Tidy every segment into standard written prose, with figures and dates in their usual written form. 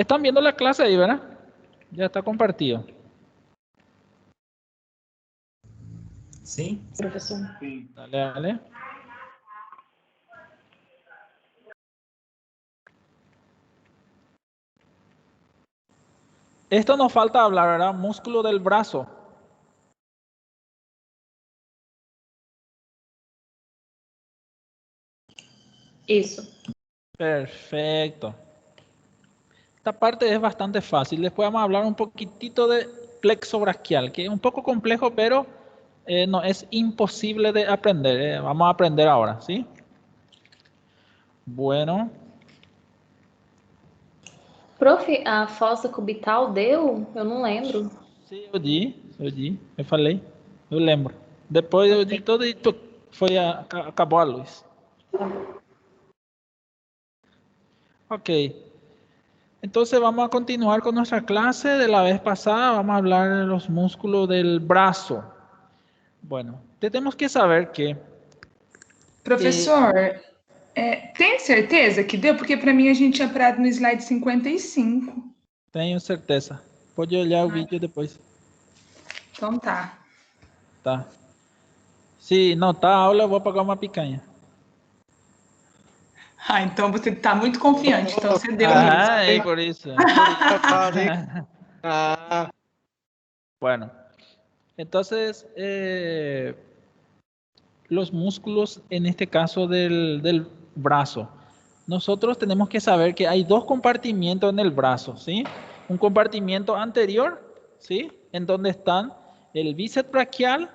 Están viendo la clase ahí, ¿verdad? Ya está compartido. Sí, profesor. Dale, dale. Esto nos falta hablar, ¿verdad? Músculo del brazo. Isso. Perfecto. Esta parte es bastante fácil. Después vamos a hablar un poquitito de plexo braquial, que es un poco complejo, pero no es imposible de aprender. Vamos a aprender ahora, ¿sí? Bueno. Prof, a fossa cubital deu? Eu não lembro. Sim, eu falei, eu lembro. Depois eu di todo e acabou a luz. Ok. Entonces vamos a continuar con nuestra clase de la vez pasada. Vamos a hablar de los músculos del brazo. Bueno, tenemos que saber que... Professor, tem certeza que deu? Porque para mim a gente tinha parado no slide 55. Tenho certeza. Pode olhar o vídeo depois. Então tá. Tá. Se não tá a aula, eu vou pagar uma picanha. Ah, então você tá muito confiante, então você deu Ah, mesmo. é por isso. Bueno, entonces, los músculos, en este caso del brazo. Nosotros tenemos que saber que hay dos compartimientos en el brazo, ¿sí? Un compartimiento anterior, ¿sí? En donde están el bíceps braquial,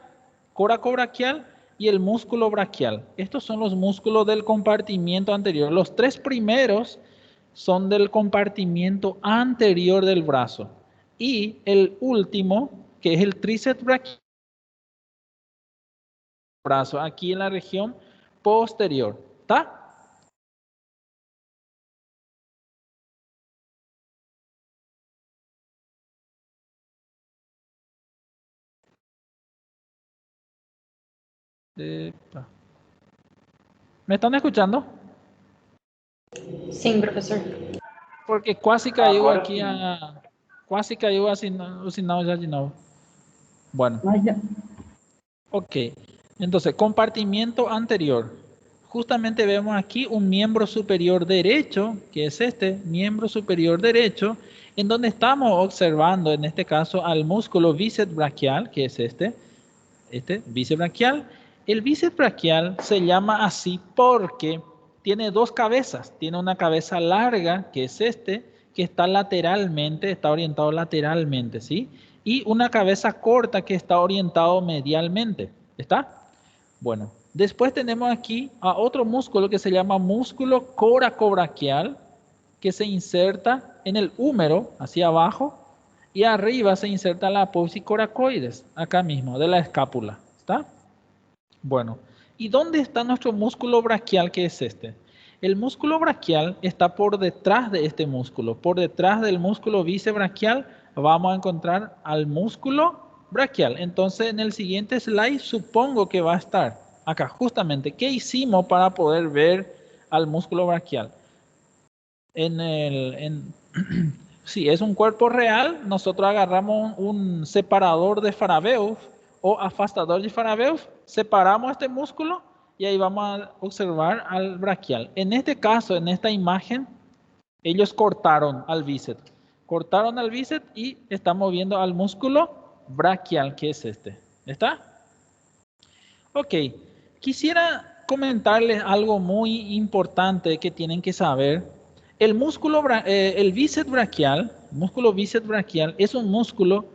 coracobraquial y el músculo braquial. Estos son los músculos del compartimiento anterior. Los tres primeros son del compartimiento anterior del brazo. Y el último, que es el tríceps braquial, brazo, aquí en la región posterior. ¿Está? Epa. ¿Me están escuchando? Sim, professor. Porque quase caiu aqui a... Quase caiu o sinal já de novo. Bueno. Ok. Entonces, compartimiento anterior. Justamente vemos aquí un miembro superior derecho, que es este, miembro superior derecho, en donde estamos observando, en este caso, al músculo bíceps braquial, que es este bíceps braquial. El bíceps braquial se llama así porque tiene dos cabezas. Tiene una cabeza larga, que es este, que está lateralmente, está orientado lateralmente, ¿sí? Y una cabeza corta que está orientado medialmente. ¿Está? Bueno, después tenemos aquí a otro músculo que se llama músculo coracobraquial, que se inserta en el húmero, hacia abajo, y arriba se inserta la apófisis coracoides, acá mismo, de la escápula. ¿Está? Bueno, ¿y dónde está nuestro músculo braquial, que es este? El músculo braquial está por detrás de este músculo. Por detrás del músculo bíceps braquial vamos a encontrar al músculo braquial. Entonces, en el siguiente slide supongo que va a estar acá, justamente. ¿Qué hicimos para poder ver al músculo braquial? Si es un cuerpo real, nosotros agarramos un separador de Farabeus o afastador de Farabeus, separamos este músculo y ahí vamos a observar al braquial. En este caso, en esta imagen, ellos cortaron al bíceps. Cortaron al bíceps y estamos viendo al músculo braquial, que es este. ¿Está? Ok. Quisiera comentarles algo muy importante que tienen que saber. El bíceps braquial, músculo bíceps braquial, es un músculo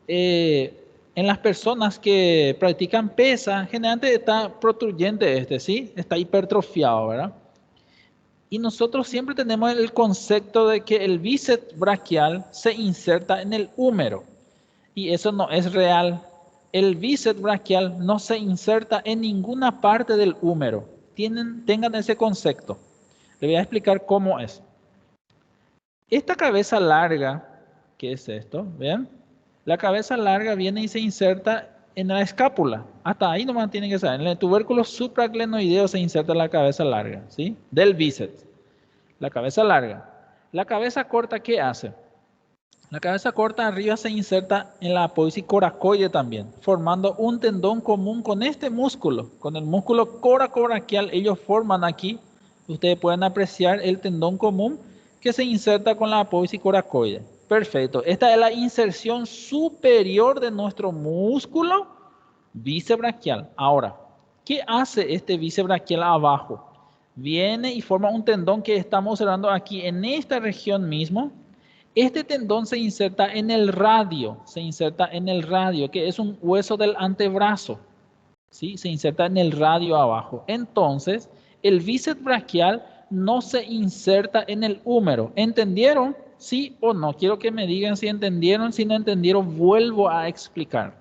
en las personas que practican pesa, generalmente está protruyente ¿sí? Está hipertrofiado, ¿verdad? Y nosotros siempre tenemos el concepto de que el bíceps braquial se inserta en el húmero. Y eso no es real. El bíceps braquial no se inserta en ninguna parte del húmero. Tengan ese concepto. Les voy a explicar cómo es. Esta cabeza larga, ¿qué es esto? ¿Ven? La cabeza larga viene y se inserta en la escápula. Hasta ahí nomás tienen que saber. En el tubérculo supraglenoideo se inserta la cabeza larga, ¿sí? Del bíceps. La cabeza larga. La cabeza corta, ¿qué hace? La cabeza corta arriba se inserta en la apófisis coracoide también, formando un tendón común con este músculo, con el músculo coracobraquial. Ellos forman aquí, ustedes pueden apreciar el tendón común que se inserta con la apófisis coracoide. Perfecto. Esta es la inserción superior de nuestro músculo bíceps braquial. Ahora, ¿qué hace este bíceps braquial abajo? Viene y forma un tendón que estamos observando aquí en esta región mismo. Este tendón se inserta en el radio, que es un hueso del antebrazo, ¿sí? Se inserta en el radio abajo. Entonces, el bíceps braquial no se inserta en el húmero. ¿Entendieron? ¿Sí o no? Quiero que me digan si entendieron. Si no entendieron, vuelvo a explicar.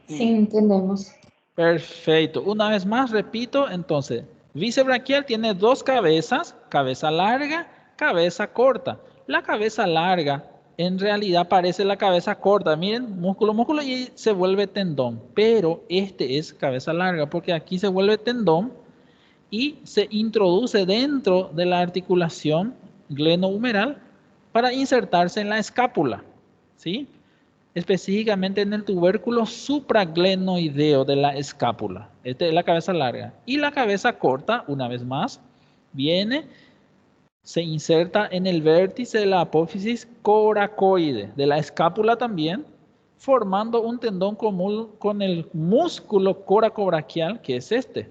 Sí, entendemos. Perfecto. Una vez más, repito, entonces, bíceps braquial tiene dos cabezas, cabeza larga, cabeza corta. La cabeza larga en realidad parece la cabeza corta. Miren, músculo, músculo y se vuelve tendón. Pero este es cabeza larga porque aquí se vuelve tendón y se introduce dentro de la articulación glenohumeral para insertarse en la escápula, ¿sí? Específicamente en el tubérculo supraglenoideo de la escápula. Esta es la cabeza larga. Y la cabeza corta, una vez más, viene, se inserta en el vértice de la apófisis coracoide, de la escápula también, formando un tendón común con el músculo coracobraquial, que es este.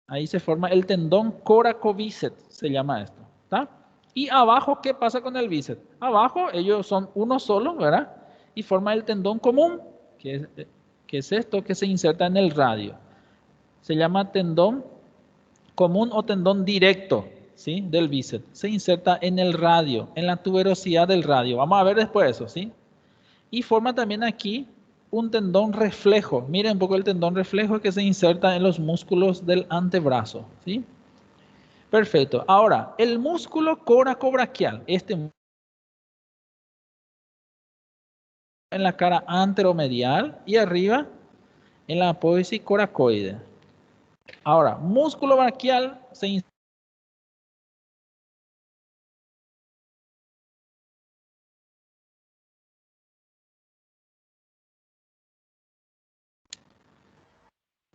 Ahí se forma el tendón coracobíceps, se llama esto, ¿está? Y abajo, ¿qué pasa con el bíceps? Abajo, ellos son uno solo, ¿verdad? Y forma el tendón común, que es esto que se inserta en el radio. Se llama tendón común o tendón directo, ¿sí? Del bíceps. Se inserta en el radio, en la tuberosidad del radio. Vamos a ver después eso, ¿sí? Y forma también aquí un tendón reflejo. Miren un poco el tendón reflejo que se inserta en los músculos del antebrazo, ¿sí? Perfecto. Ahora, el músculo coracobraquial, en la cara anteromedial y arriba en la apófisis coracoide. Ahora, músculo braquial se inserta.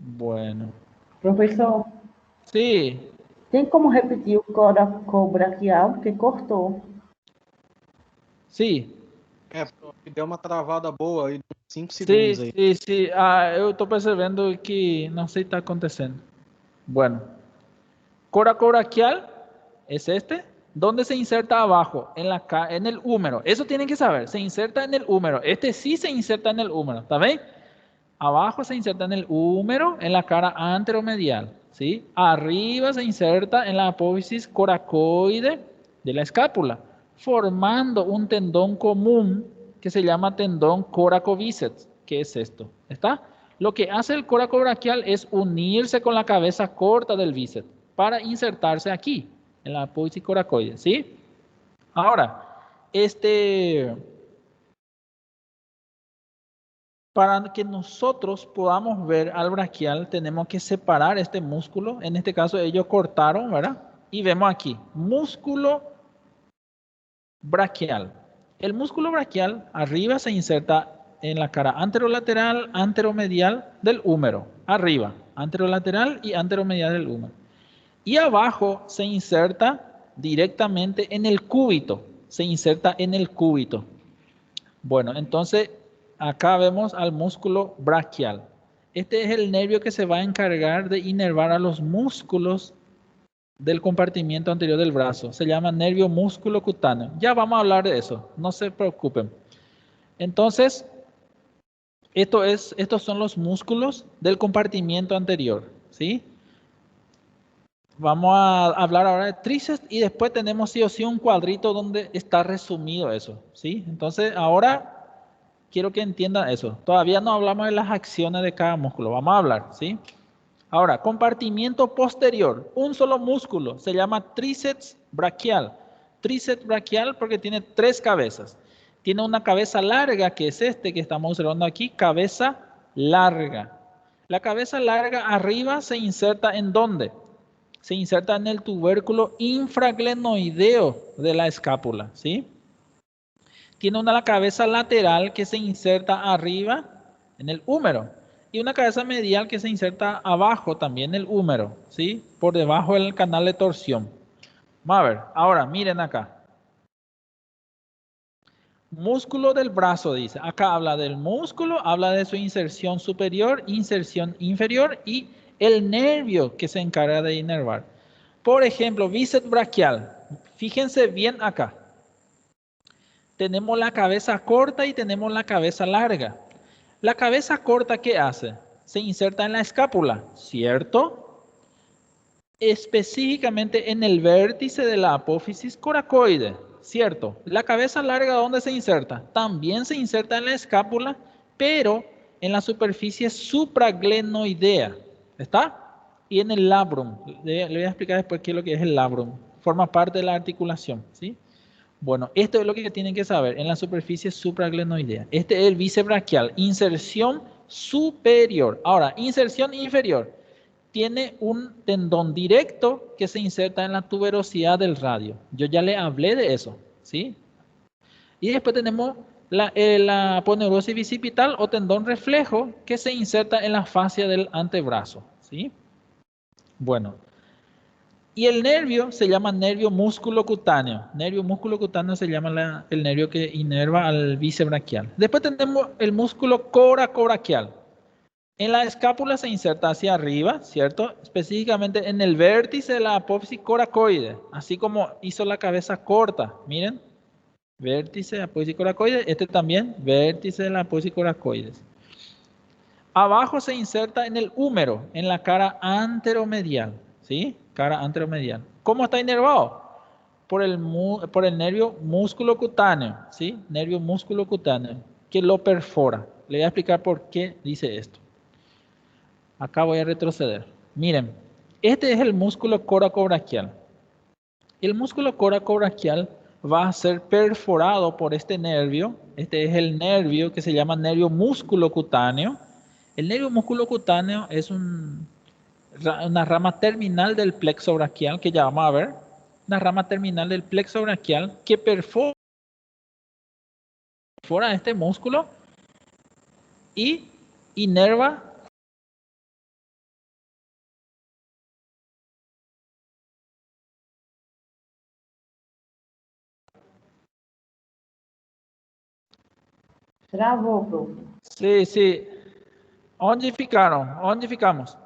Bueno. Professor, Sí, tem como repetir o coracobraquial que cortou? sí. Deu uma travada boa aí, 5 segundos aí. Sí. Eu estou percebendo que não sei o que está acontecendo. Bueno. Coracobraquial es este. ¿Dónde se inserta abajo? En el húmero. Eso tienen que saber. Se inserta en el húmero. Este sí se inserta en el húmero. ¿Está bien? Abajo se inserta en el húmero, en la cara anteromedial, ¿sí? Arriba se inserta en la apófisis coracoide de la escápula, formando un tendón común que se llama tendón coracobíceps. ¿Qué es esto? ¿Está? Lo que hace el coracobraquial es unirse con la cabeza corta del bíceps para insertarse aquí, en la apófisis coracoide, ¿sí? Ahora, para que nosotros podamos ver al braquial, tenemos que separar este músculo. En este caso, ellos cortaron, ¿verdad? Y vemos aquí, músculo braquial. El músculo braquial arriba se inserta en la cara anterolateral, anteromedial del húmero. Arriba, anterolateral y anteromedial del húmero. Y abajo se inserta directamente en el cúbito. Se inserta en el cúbito. Bueno, entonces acá vemos al músculo braquial. Este es el nervio que se va a encargar de inervar a los músculos del compartimiento anterior del brazo. Se llama nervio músculo cutáneo. Ya vamos a hablar de eso, no se preocupen. Entonces, estos son los músculos del compartimiento anterior, ¿sí? Vamos a hablar ahora de tríceps y después tenemos sí o sí un cuadrito donde está resumido eso, ¿sí? Entonces, ahora quiero que entiendan eso. Todavía no hablamos de las acciones de cada músculo. Vamos a hablar, ¿sí? Ahora, compartimiento posterior. Un solo músculo. Se llama tríceps braquial. Tríceps braquial porque tiene 3 cabezas. Tiene una cabeza larga, que es este que estamos observando aquí. Cabeza larga. La cabeza larga arriba se inserta ¿en dónde? se inserta en el tubérculo infraglenoideo de la escápula, ¿sí? Tiene una cabeza lateral que se inserta arriba en el húmero y una cabeza medial que se inserta abajo también en el húmero, ¿sí? Por debajo del canal de torsión. Vamos a ver, ahora miren acá. Músculo del brazo, dice. Acá habla del músculo, habla de su inserción superior, inserción inferior y el nervio que se encarga de inervar. Por ejemplo, bíceps braquial. Fíjense bien acá. Tenemos la cabeza corta y tenemos la cabeza larga. La cabeza corta, ¿qué hace? Se inserta en la escápula, ¿cierto? Específicamente en el vértice de la apófisis coracoide, ¿cierto? La cabeza larga, ¿dónde se inserta? También se inserta en la escápula, pero en la superficie supraglenoidea, ¿está? Y en el labrum. Le voy a explicar después qué es lo que es el labrum. Forma parte de la articulación, ¿sí? Bueno, esto es lo que tienen que saber en la superficie supraglenoidea. Este es el bíceps braquial, inserción superior. Ahora, inserción inferior. Tiene un tendón directo que se inserta en la tuberosidad del radio. Yo ya le hablé de eso, ¿sí? Y después tenemos la aponeurosis bicipital o tendón reflejo que se inserta en la fascia del antebrazo, ¿sí? Bueno. Y el nervio se llama nervio músculo cutáneo. Nervio músculo cutáneo se llama el nervio que inerva al bíceps braquial. Después tenemos el músculo coracobraquial. En la escápula se inserta hacia arriba, ¿cierto? Específicamente en el vértice de la apófisis coracoide, así como hizo la cabeza corta. Miren, vértice de la apófisis coracoide, este también, vértice de la apófisis coracoide. Abajo se inserta en el húmero, en la cara anteromedial, ¿sí? Cara anteromedial. ¿Cómo está inervado? Por el nervio músculo cutáneo, ¿sí? Nervio músculo cutáneo, que lo perfora. Le voy a explicar por qué dice esto. Acá voy a retroceder. Miren, este es el músculo coracobraquial. El músculo coracobraquial va a ser perforado por este nervio. Este es el nervio que se llama nervio músculo cutáneo. El nervio músculo cutáneo es una rama terminal del plexo braquial, que ya vamos a ver. Una rama terminal del plexo braquial que perfora este músculo y inerva Travou, profe. Sí, sí. ¿Dónde ficaram? ¿Dónde ficamos?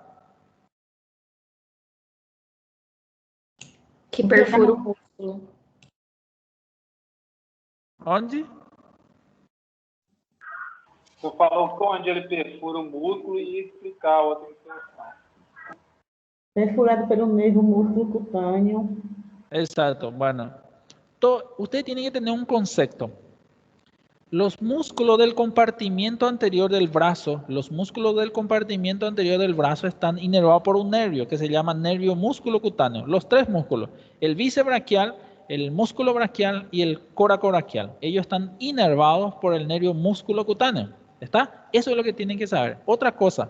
Que perfura o músculo. ¿Onde? Eu falou onde ele perfura o músculo e ia explicar a outra inserção. Perfurado pelo nervio músculo cutáneo. Exacto. Bueno, usted tiene que tener un concepto. Los músculos del compartimiento anterior del brazo, están inervados por un nervio que se llama nervio músculo cutáneo. Los tres músculos, el bíceps braquial, el músculo braquial y el coracobraquial. Ellos están inervados por el nervio músculo cutáneo. ¿Está? Eso es lo que tienen que saber. Otra cosa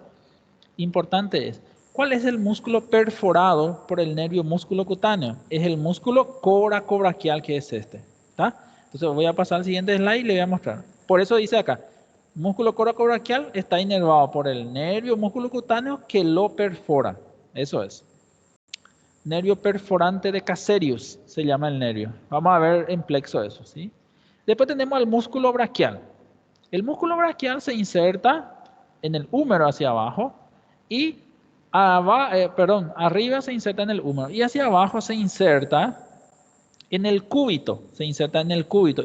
importante es, ¿cuál es el músculo perforado por el nervio músculo cutáneo? Es el músculo coracobraquial, que es este. ¿Está? Entonces voy a pasar al siguiente slide y le voy a mostrar. Por eso dice acá, músculo coracobraquial está inervado por el nervio músculo cutáneo que lo perfora. Eso es. Nervio perforante de Casserius se llama el nervio. Vamos a ver en plexo eso, ¿sí? Después tenemos el músculo braquial. El músculo braquial se inserta en el húmero hacia abajo y arriba se inserta en el húmero y hacia abajo se inserta en el cúbito,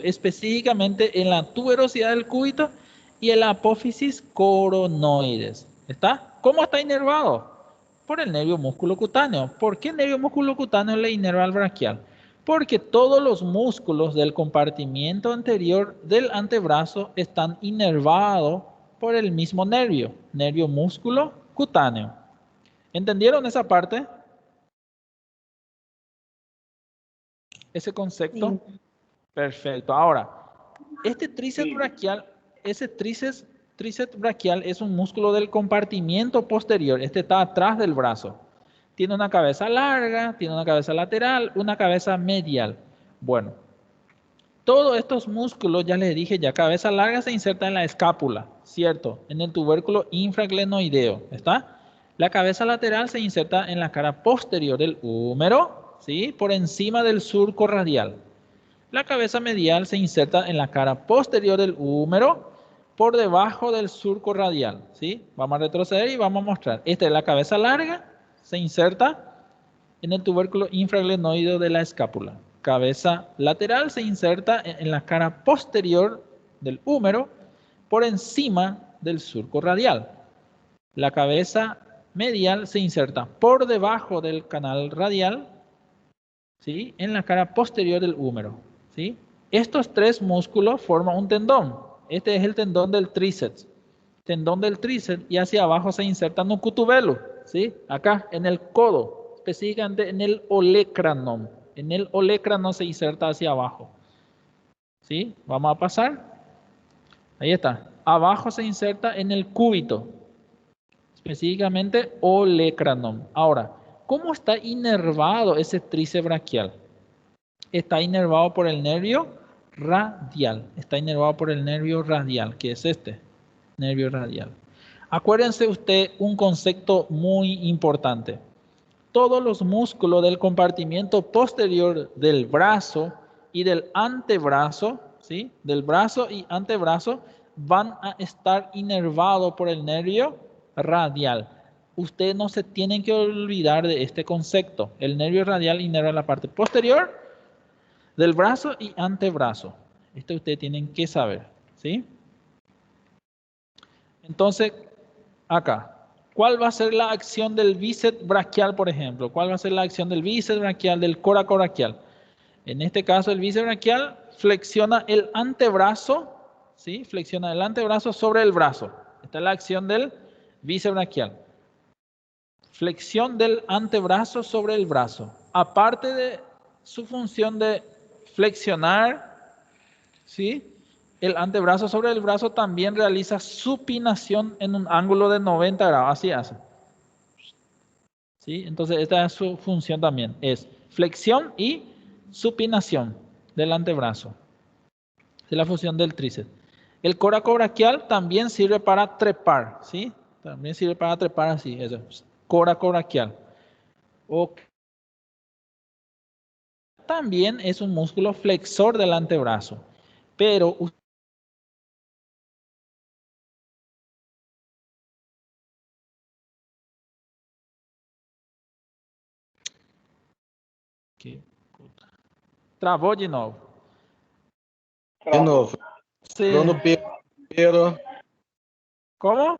específicamente en la tuberosidad del cúbito y en la apófisis coronoides. ¿Está? ¿Cómo está inervado? Por el nervio músculo cutáneo. ¿Por qué el nervio músculo cutáneo le inerva al braquial? Porque todos los músculos del compartimiento anterior del antebrazo están inervados por el mismo nervio músculo cutáneo. ¿Entendieron esa parte? Ese concepto. Sí. Perfecto. Ahora, este tríceps braquial, tríceps braquial es un músculo del compartimiento posterior. Este está atrás del brazo. Tiene una cabeza larga, tiene una cabeza lateral, una cabeza medial. Bueno, todos estos músculos, ya les dije, ya cabeza larga se inserta en la escápula, ¿cierto? En el tubérculo infraglenoideo, ¿está? La cabeza lateral se inserta en la cara posterior del húmero, ¿sí? Por encima del surco radial. La cabeza medial se inserta en la cara posterior del húmero, por debajo del surco radial, ¿sí? Vamos a retroceder y vamos a mostrar. Esta es la cabeza larga, se inserta en el tubérculo infraglenoideo de la escápula. Cabeza lateral se inserta en la cara posterior del húmero, por encima del surco radial. La cabeza medial se inserta por debajo del canal radial, ¿sí? En la cara posterior del húmero, ¿sí? Estos tres músculos forman un tendón. Este es el tendón del tríceps. Tendón del tríceps, y hacia abajo se inserta un cutubelo, ¿sí? Acá en el codo, específicamente en el olecranon. En el olecranon se inserta hacia abajo, ¿sí? Vamos a pasar. Ahí está. Abajo se inserta en el cúbito, específicamente olecranon. Ahora, ¿cómo está inervado ese tríceps braquial? Está inervado por el nervio radial. Está inervado por el nervio radial, que es este, nervio radial. Acuérdense usted un concepto muy importante. Todos los músculos del compartimiento posterior del brazo y del antebrazo, ¿sí? Del brazo y antebrazo van a estar inervados por el nervio radial. Ustedes no se tienen que olvidar de este concepto. El nervio radial inerva la parte posterior del brazo y antebrazo. Esto ustedes tienen que saber, ¿sí? Entonces, acá. ¿Cuál va a ser la acción del bíceps braquial, por ejemplo? ¿Cuál va a ser la acción del bíceps braquial, del coracobraquial? En este caso, el bíceps braquial flexiona el antebrazo, ¿sí? Flexiona el antebrazo sobre el brazo. Esta es la acción del bíceps braquial. Flexión del antebrazo sobre el brazo. Aparte de su función de flexionar, ¿sí? El antebrazo sobre el brazo también realiza supinación en un ángulo de 90 grados. Así hace. ¿Sí? Entonces, esta es su función también. Es flexión y supinación del antebrazo. Es la función del tríceps. El coracobraquial también sirve para trepar. ¿Sí? También sirve para trepar así. Eso. Coracobraquial. También es un músculo flexor del antebrazo. Pero travou de novo. De novo. Sim. Bruno Pedro. Como?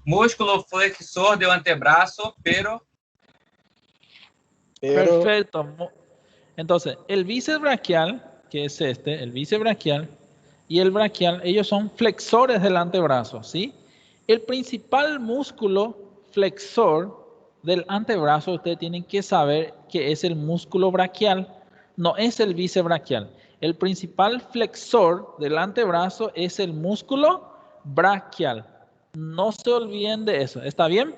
Músculo flexor del antebrazo, pero... Perfecto. Entonces, el bíceps braquial, que es este, el bíceps braquial y el braquial, ellos son flexores del antebrazo, ¿sí? El principal músculo flexor del antebrazo, ustedes tienen que saber que es el músculo braquial, no es el bíceps braquial. El principal flexor del antebrazo es el músculo braquial. No se olviden de eso. ¿Está bien?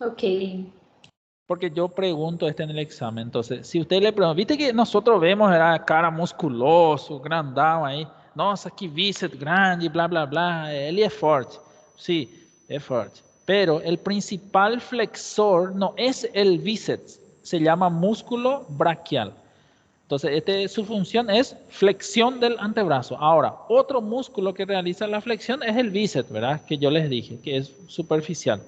Ok. Porque yo pregunto en el examen. Entonces, si usted le pregunta, viste que nosotros vemos la cara musculoso, grandão ahí. Nossa, que bíceps grande, bla, bla, bla. Ele é forte. Sí, es fuerte. Pero el principal flexor no es el bíceps. Se llama músculo braquial. Entonces, su función es flexión del antebrazo. Ahora, otro músculo que realiza la flexión es el bíceps, ¿verdad? Que yo les dije, que es superficial.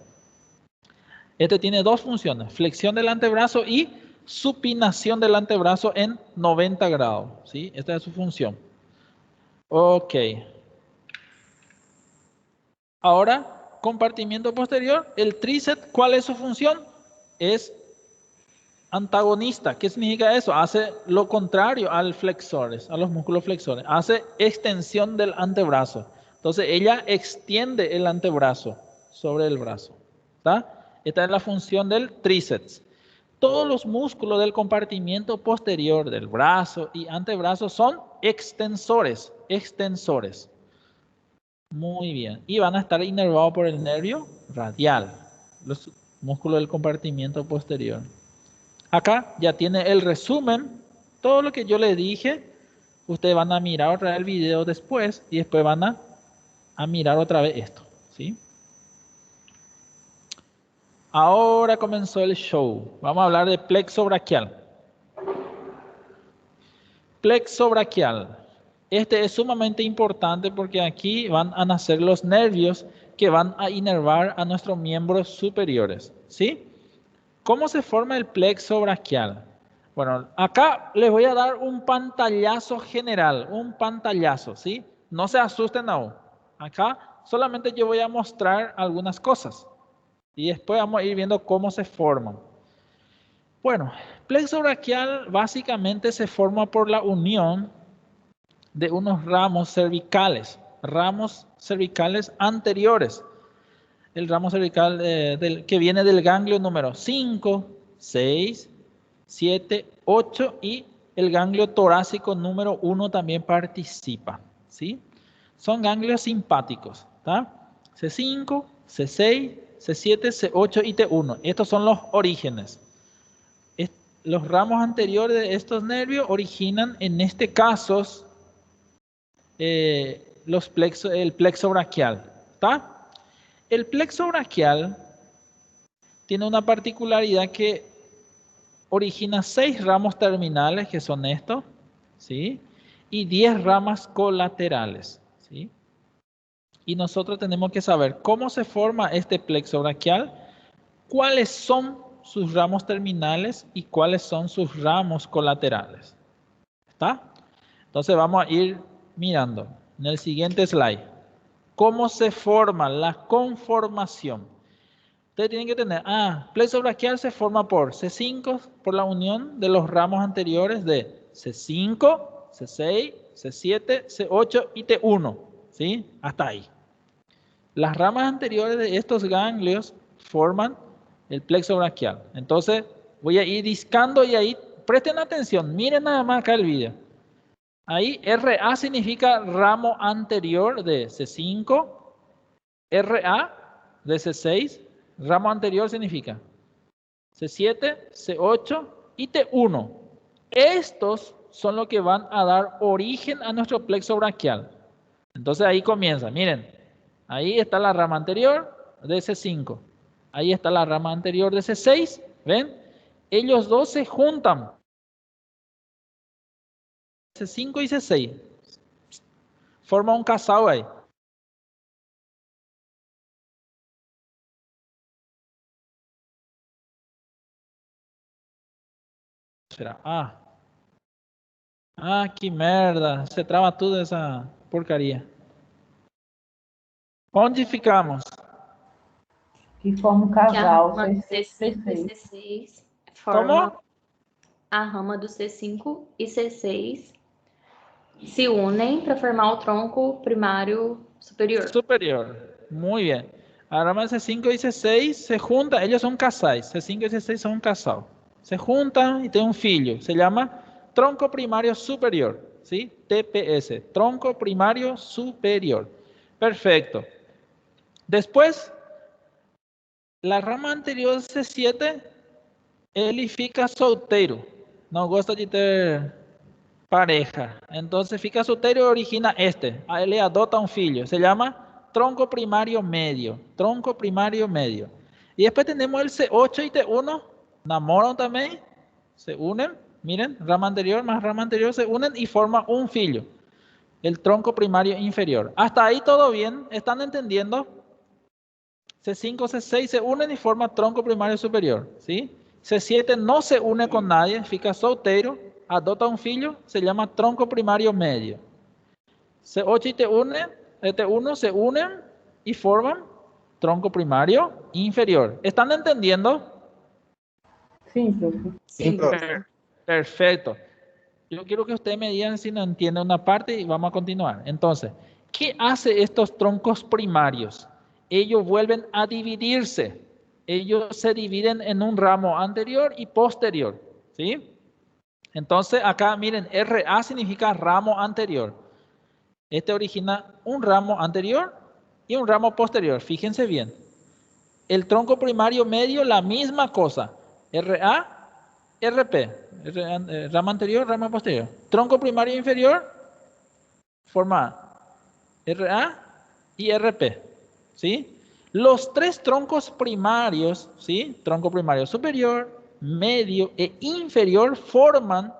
Este tiene dos funciones, flexión del antebrazo y supinación del antebrazo en 90 grados, ¿sí? Esta es su función. Ok. Ahora, compartimiento posterior, el tríceps, ¿cuál es su función? Es antagonista. ¿Qué significa eso? Hace lo contrario a los músculos flexores. Hace extensión del antebrazo. Entonces, ella extiende el antebrazo sobre el brazo. ¿Está? Esta es la función del tríceps. Todos los músculos del compartimiento posterior del brazo y antebrazo son extensores. Extensores. Muy bien. Y van a estar inervados por el nervio radial. Los músculos del compartimiento posterior. Acá ya tiene el resumen. Todo lo que yo le dije. Ustedes van a mirar otra vez el video después. Y después van a mirar otra vez esto. ¿Sí? Ahora comenzó el show. Vamos a hablar de plexo braquial. Plexo braquial. Este es sumamente importante porque aquí van a nacer los nervios que van a inervar a nuestros miembros superiores. ¿Sí? ¿Cómo se forma el plexo braquial? Bueno, acá les voy a dar un pantallazo general. Un pantallazo, ¿sí? No se asusten aún. Acá solamente yo voy a mostrar algunas cosas. Y después vamos a ir viendo cómo se forman. Bueno, plexo braquial básicamente se forma por la unión de unos ramos cervicales anteriores. El ramo cervical que viene del ganglio número 5, 6, 7, 8 y el ganglio torácico número 1 también participa. ¿Sí? Son ganglios simpáticos. ¿Tá? C5, C6, C7, C8 y T1. Estos son los orígenes. Los ramos anteriores de estos nervios originan en este caso el plexo braquial. ¿Tá? El plexo braquial tiene una particularidad que origina 6 ramos terminales, que son estos, ¿sí? Y 10 ramas colaterales, ¿sí? Y nosotros tenemos que saber cómo se forma este plexo braquial, cuáles son sus ramos terminales y cuáles son sus ramos colaterales. ¿Está? Entonces vamos a ir mirando en el siguiente slide. ¿Cómo se forma la conformación? Ustedes tienen que tener, plexo braquial se forma por C5, por la unión de los ramos anteriores de C5, C6, C7, C8 y T1. ¿Sí? Hasta ahí. Las ramas anteriores de estos ganglios forman el plexo braquial. Entonces voy a ir discando y ahí presten atención, miren nada más acá el video. Ahí RA significa ramo anterior de C5, RA de C6, ramo anterior significa C7, C8 y T1. Estos son los que van a dar origen a nuestro plexo braquial. Entonces ahí comienza, miren, ahí está la rama anterior de C5. Ahí está la rama anterior de C6, ¿ven? Ellos dos se juntan. C5 y C6. Forma un casal ahí. ¿Será? Que merda. Se trava toda essa porcaria. Onde ficamos? Que forma um casal. Que a rama do C5 e C6 forma a rama do C5 e C6 se unem para formar o tronco primário superior. Superior. Muy bien. A rama C5 y C6 se juntan, ellos son casais. C5 y C6 son un casal. Se juntan y tienen un filho. Se llama tronco primario superior. ¿Sí? TPS. Tronco primario superior. Perfecto. Después, la rama anterior C7, ele fica solteiro. No gosta de ter pareja. Entonces fica solteiro y origina este. Ele adota un filho. Se llama tronco primario medio. Tronco primario medio. Y después tenemos el C8 y T1. Namoran también. Se unen. Miren, rama anterior más rama anterior se unen y forman un filho. El tronco primario inferior. Hasta ahí todo bien. ¿Están entendiendo? C5, C6 se unen y forman tronco primario superior. ¿Sí? C7 no se une con nadie. Fica solteiro. Adota un filho. Se llama tronco primario medio. C8 y T1 se unen y forman tronco primario inferior. ¿Están entendiendo? Sí, profe. Sí, profe. Perfecto. Yo quiero que ustedes me digan si no entienden una parte y vamos a continuar. Entonces, ¿qué hace estos troncos primarios? Ellos vuelven a dividirse. Ellos se dividen en un ramo anterior y posterior. ¿Sí? Entonces, acá miren, RA significa ramo anterior. Este origina un ramo anterior y un ramo posterior. Fíjense bien. El tronco primario medio, la misma cosa. RA, RP. Ramo anterior, ramo posterior. Tronco primario inferior, forma RA y RP. ¿Sí? Los tres troncos primarios, ¿sí? Tronco primario superior, medio e inferior forman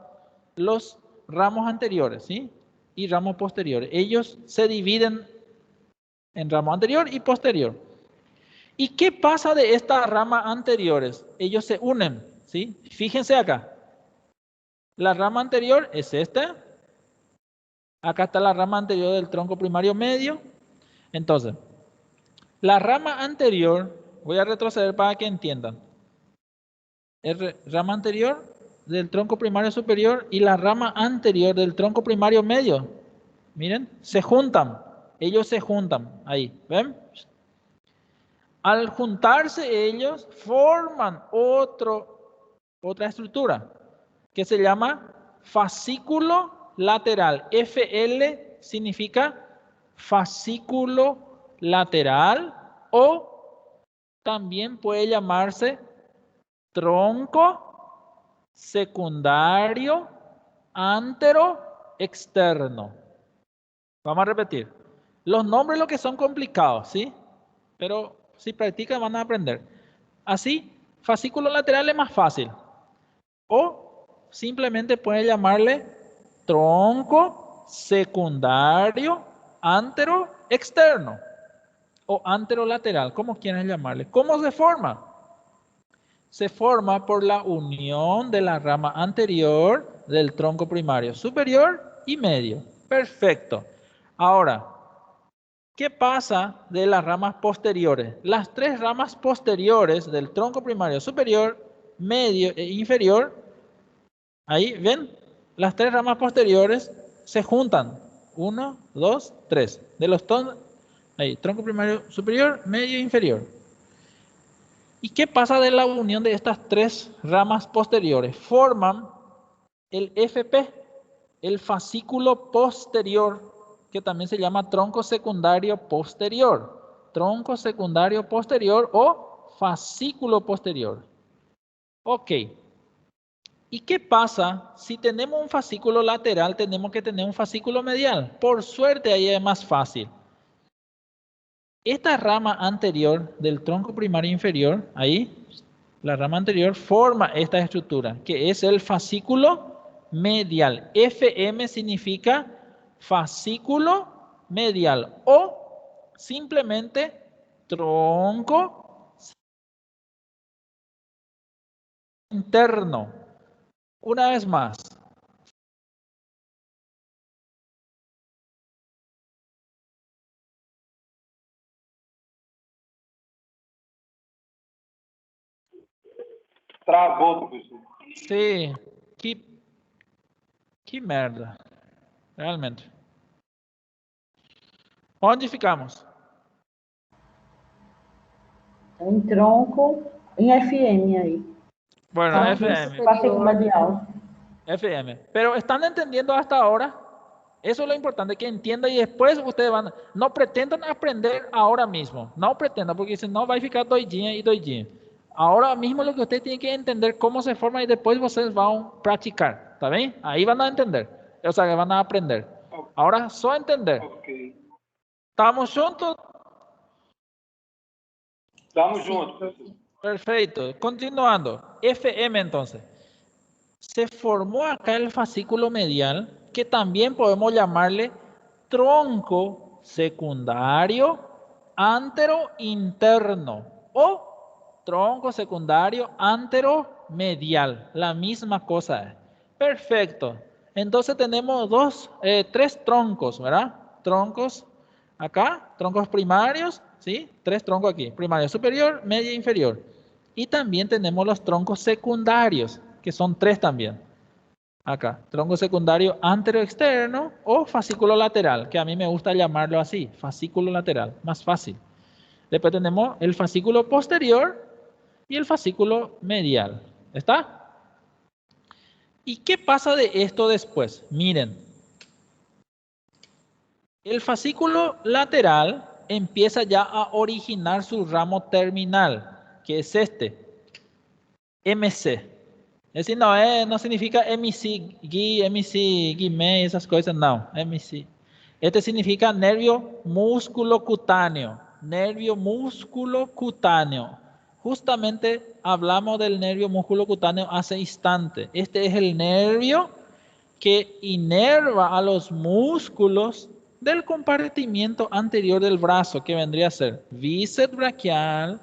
los ramos anteriores, ¿sí? Y ramos posteriores. Ellos se dividen en ramo anterior y posterior. ¿Y qué pasa de estas ramas anteriores? Ellos se unen, ¿sí? Fíjense acá. La rama anterior es esta. Acá está la rama anterior del tronco primario medio. Entonces, la rama anterior, voy a retroceder para que entiendan. Rama anterior del tronco primario superior y la rama anterior del tronco primario medio. Miren, se juntan. Ellos se juntan. Ahí, ¿ven? Al juntarse ellos, forman otra estructura que se llama fascículo lateral. FL significa fascículo lateral o también puede llamarse tronco secundario antero externo. Vamos a repetir. Los nombres lo que son complicados, ¿sí? Pero si practican van a aprender. Así, fascículo lateral es más fácil. O simplemente pueden llamarle tronco secundario antero externo. O anterolateral, como quieran llamarle. ¿Cómo se forma? Se forma por la unión de la rama anterior del tronco primario superior y medio. Perfecto. Ahora, ¿qué pasa de las ramas posteriores? Las tres ramas posteriores del tronco primario superior, medio e inferior, ahí ven, las tres ramas posteriores se juntan. 1, 2, 3. De los ahí, tronco primario superior, medio e inferior. ¿Y qué pasa de la unión de estas tres ramas posteriores? Forman el FP, el fascículo posterior, que también se llama tronco secundario posterior. Tronco secundario posterior o fascículo posterior. Ok. ¿Y qué pasa si tenemos un fascículo lateral? Tenemos que tener un fascículo medial. Por suerte ahí es más fácil. Esta rama anterior del tronco primario inferior, ahí, la rama anterior forma esta estructura, que es el fascículo medial. FM significa fascículo medial o simplemente tronco interno. Una vez más. Travou, professor. Sí, que merda. Realmente. Onde ficamos? Em tronco, em FM aí. Bueno, FM. Fascículo medial. FM. Pero ¿están entendiendo hasta ahora? Eso es lo importante, que entiendan y después ustedes van. No pretendan aprender ahora mismo. No pretendan, porque si no va a ficar doidinha y doidinha. Ahora mismo lo que ustedes tienen que entender cómo se forma y después ustedes van a practicar. ¿Está bien? Ahí van a entender. O sea, que van a aprender. Ahora só entender. Ok. ¿Estamos juntos? Estamos juntos, professor. Perfecto. Continuando. FM entonces. Se formó acá el fascículo medial, que también podemos llamarle tronco secundario antero interno o tronco secundario antero medial. La misma cosa. Perfecto. Entonces tenemos tres troncos, ¿verdad? Troncos acá, troncos primarios, ¿sí? Tres troncos aquí, primario superior, medio e inferior. Y también tenemos los troncos secundarios, que son tres también. Acá, tronco secundario antero-externo o fascículo lateral, que a mí me gusta llamarlo así, fascículo lateral, más fácil. Después tenemos el fascículo posterior y el fascículo medial. ¿Está? ¿Y qué pasa de esto después? Miren, el fascículo lateral empieza ya a originar su ramo terminal, que es este, MC. Es decir, no significa MC, guimé, esas cosas, no, MC. Este significa nervio músculo cutáneo, nervio músculo cutáneo. Justamente hablamos del nervio músculo cutáneo hace instante. Este es el nervio que inerva a los músculos del compartimiento anterior del brazo, que vendría a ser bíceps braquial,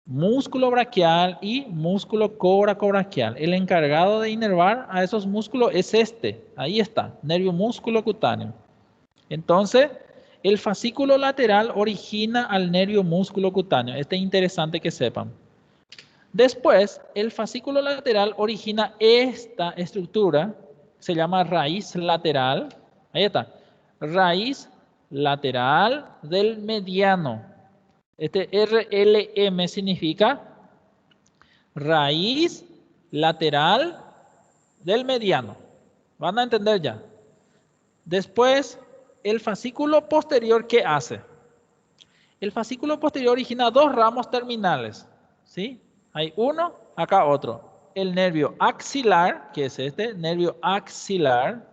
músculo braquial y músculo coracobraquial. El encargado de inervar a esos músculos es este. Ahí está, nervio músculo cutáneo. Entonces, el fascículo lateral origina al nervio músculo cutáneo. Este es interesante que sepan. Después, el fascículo lateral origina esta estructura, se llama raíz lateral. Ahí está, raíz lateral del mediano. Este RLM significa raíz lateral del mediano. Van a entender ya. Después, el fascículo posterior, ¿qué hace? El fascículo posterior origina dos ramos terminales, ¿sí? Hay uno, acá otro. El nervio axilar, que es este, nervio axilar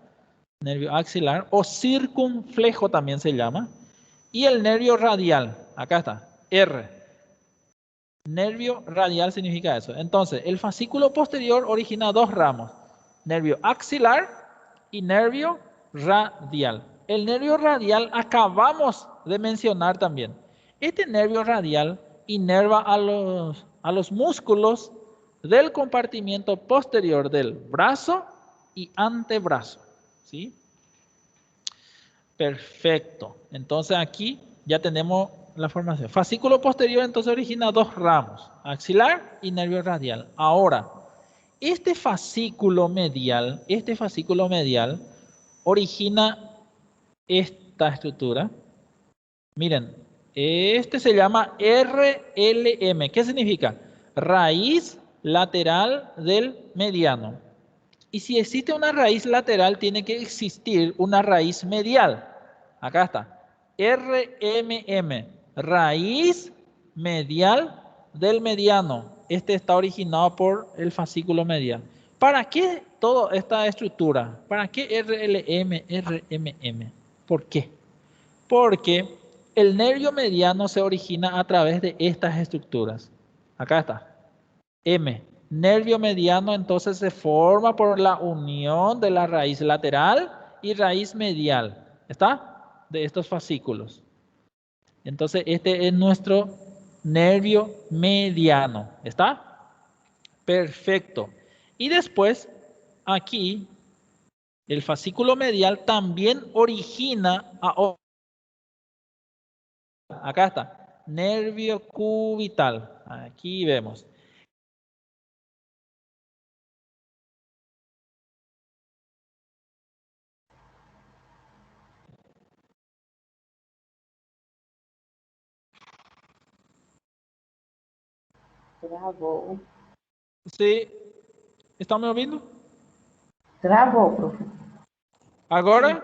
o circunflejo también se llama. Y el nervio radial, acá está, R. Nervio radial significa eso. Entonces, el fascículo posterior origina dos ramos, nervio axilar y nervio radial. El nervio radial acabamos de mencionar también. Este nervio radial inerva a los músculos del compartimiento posterior del brazo y antebrazo, ¿sí? Perfecto. Entonces aquí ya tenemos la formación. Fascículo posterior entonces origina dos ramos, axilar y nervio radial. Ahora, este fascículo medial origina esta estructura. Miren, este se llama RLM. ¿Qué significa? Raíz lateral del mediano. Y si existe una raíz lateral, tiene que existir una raíz medial. Acá está. RMM. Raíz medial del mediano. Este está originado por el fascículo medial. ¿Para qué toda esta estructura? ¿Para qué RLM, RMM? ¿Por qué? Porque el nervio mediano se origina a través de estas estructuras. Acá está. M. Nervio mediano entonces se forma por la unión de la raíz lateral y raíz medial. ¿Está? De estos fascículos. Entonces este es nuestro nervio mediano. ¿Está? Perfecto. Y después, aquí, el fascículo medial también origina a... Acá está. Nervio cubital. Aquí vemos. Travou. Sí. ¿Están me ouvindo? Travou, professor. ¿Agora?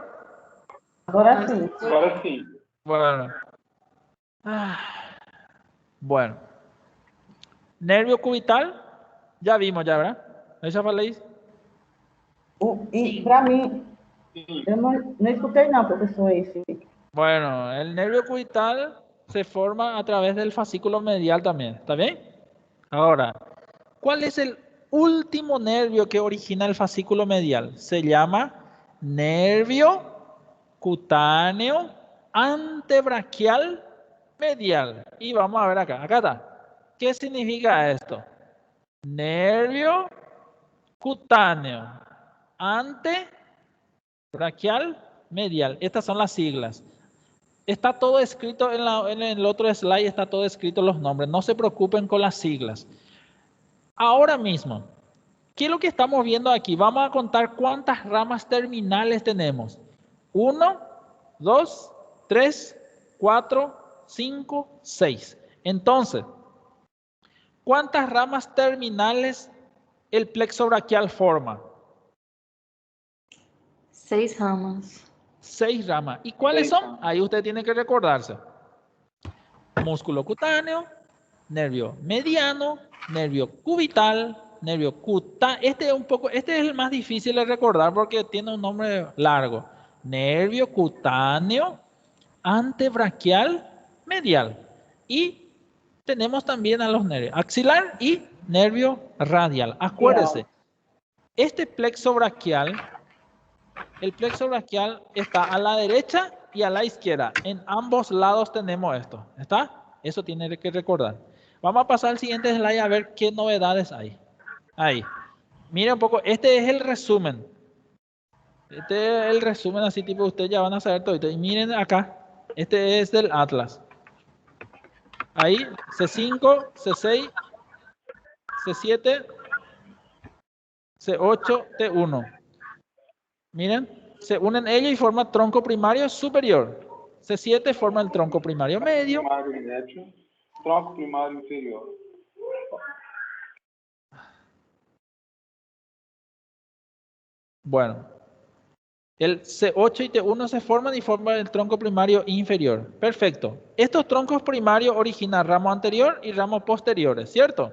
Agora sim. Agora sim. Bueno. Bueno. Nervio cubital. Ya vimos, ya, ¿verdad? ¿Aí já falei? E para mim, eu não escutei não, professor, esse. Bueno, el nervio cubital se forma a través del fascículo medial también. ¿Está bien? Ahora, ¿cuál es el último nervio que origina el fascículo medial? Se llama nervio cutáneo antebraquial medial. Y vamos a ver acá. Acá está. ¿Qué significa esto? Nervio cutáneo antebraquial medial. Estas son las siglas. Está todo escrito en el otro slide, está todo escrito los nombres. No se preocupen con las siglas. Ahora mismo, ¿qué es lo que estamos viendo aquí? Vamos a contar cuántas ramas terminales tenemos. 1, 2, 3, 4, 5, 6. Entonces, ¿cuántas ramas terminales el plexo braquial forma? 6 ramas. 6 ramas. ¿Y cuáles son? Ahí usted tiene que recordarse. Músculo cutáneo, nervio mediano, nervio cubital, nervio cutáneo. Este es el más difícil de recordar porque tiene un nombre largo. Nervio cutáneo, antebraquial, medial. Y tenemos también a los nervios axilar y nervio radial. Acuérdese, este plexo braquial, el plexo braquial está a la derecha y a la izquierda. En ambos lados tenemos esto. ¿Está? Eso tiene que recordar. Vamos a pasar al siguiente slide a ver qué novedades hay. Ahí. Miren un poco. Este es el resumen. Este es el resumen así tipo. Ustedes ya van a saber todo. Y miren acá. Este es del Atlas. Ahí. C5, C6, C7, C8, T1. Miren, se unen ellos y forman tronco primario superior. C7 forma el tronco primario medio. Tronco primario inferior. Bueno, el C8 y T1 se forman y forman el tronco primario inferior. Perfecto. Estos troncos primarios originan ramo anterior y ramos posteriores, ¿cierto?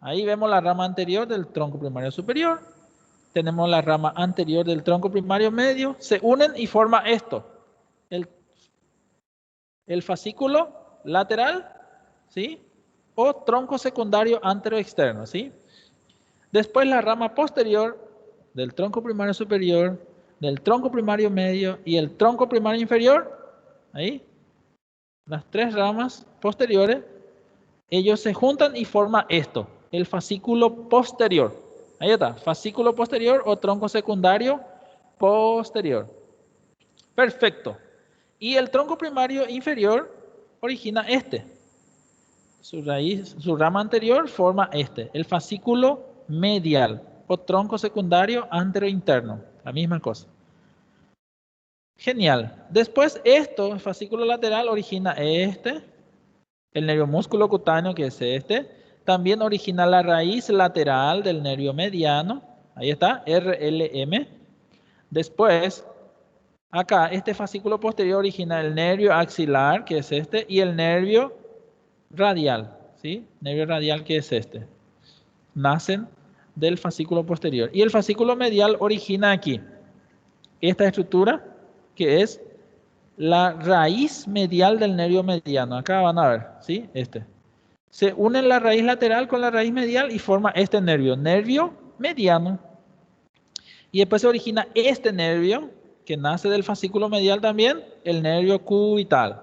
Ahí vemos la rama anterior del tronco primario superior. Tenemos la rama anterior del tronco primario medio. Se unen y forma esto. El fascículo lateral, ¿sí? O tronco secundario anteroexterno, ¿sí? Después la rama posterior del tronco primario superior, del tronco primario medio y el tronco primario inferior. Ahí. Las 3 ramas posteriores. Ellos se juntan y forman esto. El fascículo posterior. Ahí está. Fascículo posterior o tronco secundario posterior. Perfecto. Y el tronco primario inferior origina este. Su raíz, su rama anterior forma este. El fascículo medial o tronco secundario anterointerno. La misma cosa. Genial. Después esto, el fascículo lateral, origina este. El nervio músculo cutáneo, que es este. También origina la raíz lateral del nervio mediano. Ahí está, RLM. Después, acá, este fascículo posterior origina el nervio axilar, que es este, y el nervio radial, ¿sí? Nervio radial, que es este. Nacen del fascículo posterior. Y el fascículo medial origina aquí esta estructura, que es la raíz medial del nervio mediano. Acá van a ver, ¿sí? Este. Se une la raíz lateral con la raíz medial y forma este nervio mediano. Y después se origina este nervio, que nace del fascículo medial también, el nervio cubital.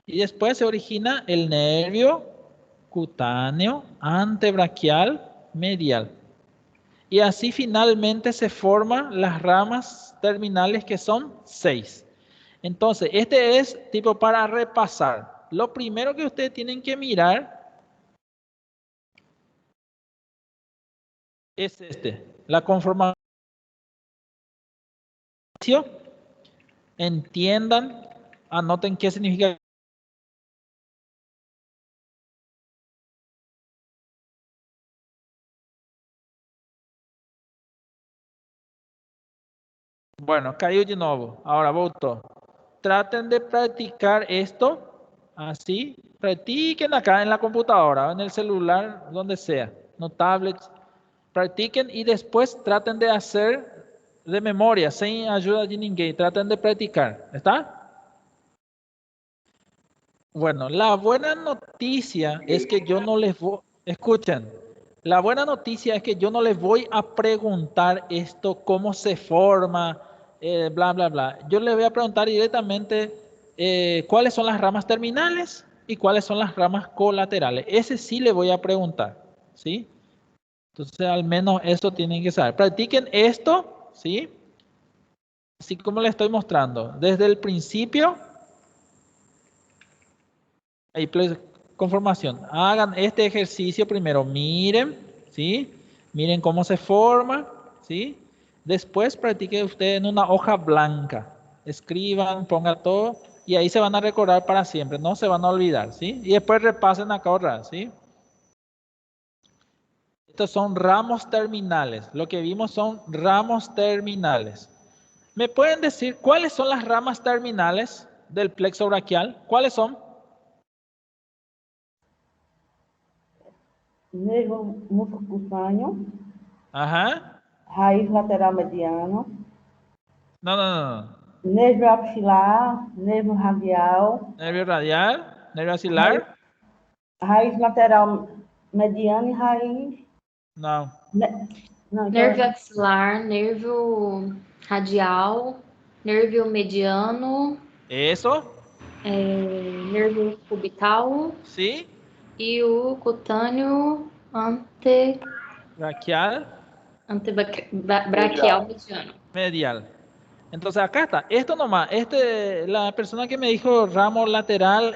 Y después se origina el nervio cutáneo antebraquial medial. Y así finalmente se forman las ramas terminales, que son 6. Entonces, este es tipo para repasar. Lo primero que ustedes tienen que mirar es este, la conformación. Entiendan, anoten qué significa. Bueno, cayó de nuevo. Ahora voto. Traten de practicar esto. Así. Practiquen acá en la computadora, en el celular, donde sea. No tablets. Practiquen y después traten de hacer de memoria, sin ayuda de ninguém. Traten de practicar. ¿Está? Bueno, la buena noticia es que yo no les voy... Escuchen. La buena noticia es que yo no les voy a preguntar esto, cómo se forma, bla, bla, bla. Yo les voy a preguntar directamente cuáles son las ramas terminales y cuáles son las ramas colaterales. Ese sí le voy a preguntar, ¿sí? Entonces, al menos eso tienen que saber. Practiquen esto, ¿sí? Así como les estoy mostrando. Desde el principio, ahí, conformación. Hagan este ejercicio primero. Miren, ¿sí? Miren cómo se forma, ¿sí? Después practiquen ustedes en una hoja blanca. Escriban, pongan todo y ahí se van a recordar para siempre. No se van a olvidar, ¿sí? Y después repasen acá otra, ¿sí? Estos son ramos terminales. Lo que vimos son ramos terminales. ¿Me pueden decir cuáles son las ramas terminales del plexo braquial? ¿Cuáles son? Nervio músculo cutáneo, Ajá. raíz lateral mediano, No. nervio axilar, nervio radial, Nervio radial, nervio axilar. raiz lateral mediana e raiz... No. Não, Nervio axilar, nervio radial, nervio mediano, Eso. nervio cubital Sí. e o cutâneo Braquial. braquial mediano. Medial. Entonces acá está. Esto nomás. La persona que me dijo ramo lateral,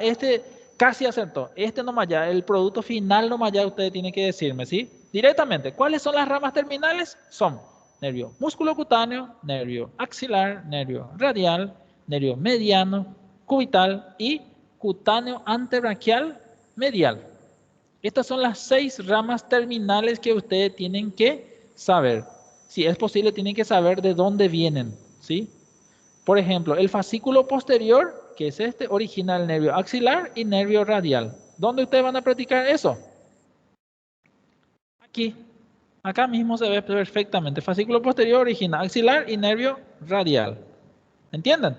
casi acertó. Nomás ya. El producto final nomás ya ustedes tienen que decirme, ¿sí? Directamente. ¿Cuáles son las ramas terminales? Son nervio músculo cutáneo, nervio axilar, nervio radial, nervio mediano, cubital y cutáneo antebraquial medial. Estas son las 6 ramas terminales que ustedes tienen que saber. Si es posible, tienen que saber de dónde vienen, ¿sí? Por ejemplo, el fascículo posterior, que es origina el nervio axilar y nervio radial. ¿Dónde ustedes van a practicar eso? Aquí. Acá mismo se ve perfectamente. Fascículo posterior origina axilar y nervio radial. ¿Entienden?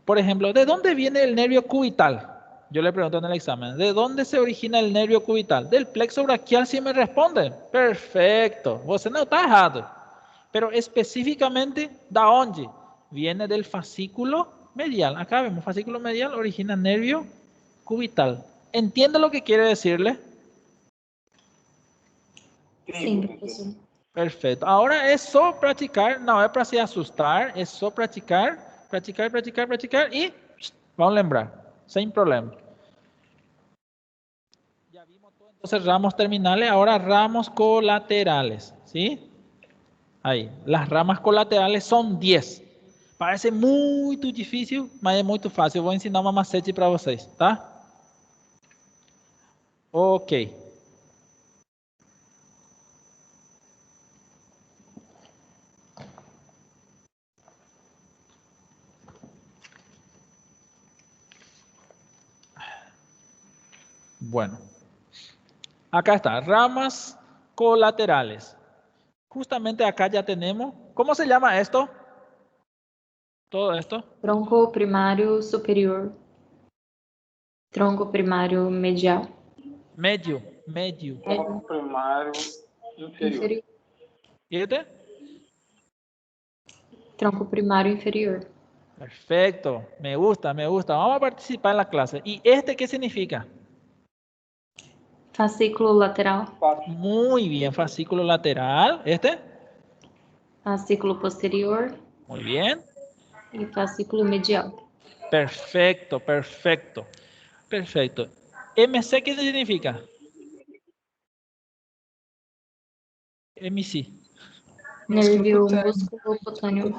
Por ejemplo, ¿de dónde viene el nervio cubital? Yo le pregunto en el examen, ¿de dónde se origina el nervio cubital? Del plexo braquial, si me responde. Perfecto, você no está errado. Pero específicamente, ¿de dónde? Viene del fascículo medial. Acá vemos, fascículo medial origina nervio cubital. ¿Entiende lo que quiere decirle? Sim, professor. Perfecto. Ahora es solo practicar, no es para se asustar, es solo practicar y vamos a lembrar, sin problema. Ya vimos todo, entonces ramos terminales, ahora ramos colaterales, ¿sí? Ahí, las ramas colaterales son 10. Parece muy difícil, mas es muy fácil. Voy a ensinar uma macete para vocês, tá? Ok. Bueno, acá está, ramas colaterales. Justamente acá ya tenemos, ¿cómo se llama esto? Todo esto. Tronco primário superior. Tronco primário medial. Medio. Tronco primário inferior. ¿Y este? Tronco primário inferior. Perfecto, me gusta. Vamos a participar en la clase. ¿Y este qué significa? Fascículo lateral. Muy bien, fascículo lateral. ¿Este? Fascículo posterior. Muy bien. E fascículo medial. Perfecto. MC, ¿qué significa? MC. Nervio músculo cutâneo.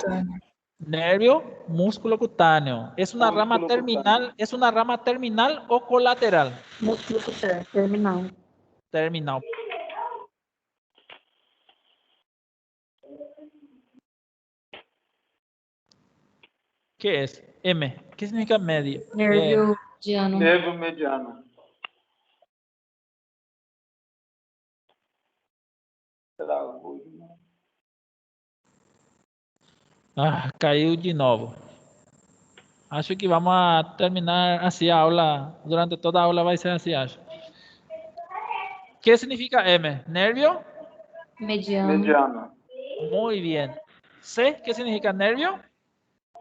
Nervio músculo cutáneo. ¿Es una rama terminal? ¿Es una rama terminal o colateral? Músculo cutâneo. Terminal. Terminal. ¿Qué es? M. ¿Qué significa medio? Nervio mediano. Nervio mediano. Caiu de novo. Acho que vamos a terminar así a aula. Durante toda a aula vai ser assim, acho. ¿Qué significa M? Nervio. Mediano. Muy bien. C, ¿qué significa nervio?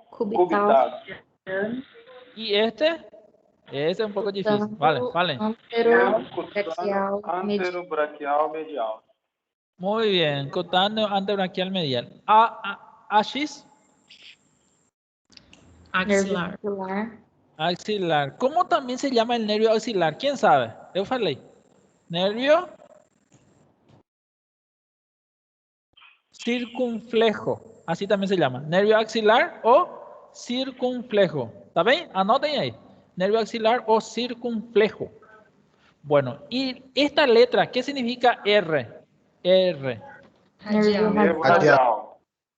Cubital. Y ese es un poco difícil. Vale. Anterobraquial medial. Muy bien. Cutáneo antebraquial medial. Axis. Axilar. Axilar. ¿Cómo también se llama el nervio axilar? ¿Quién sabe? Eu falei. Nervio circunflejo. Así también se llama. Nervio axilar o circunflejo. ¿Está bien? Anoten ahí. Nervio axilar o circunflejo. Bueno, y esta letra, ¿qué significa R? R. Nervio radial.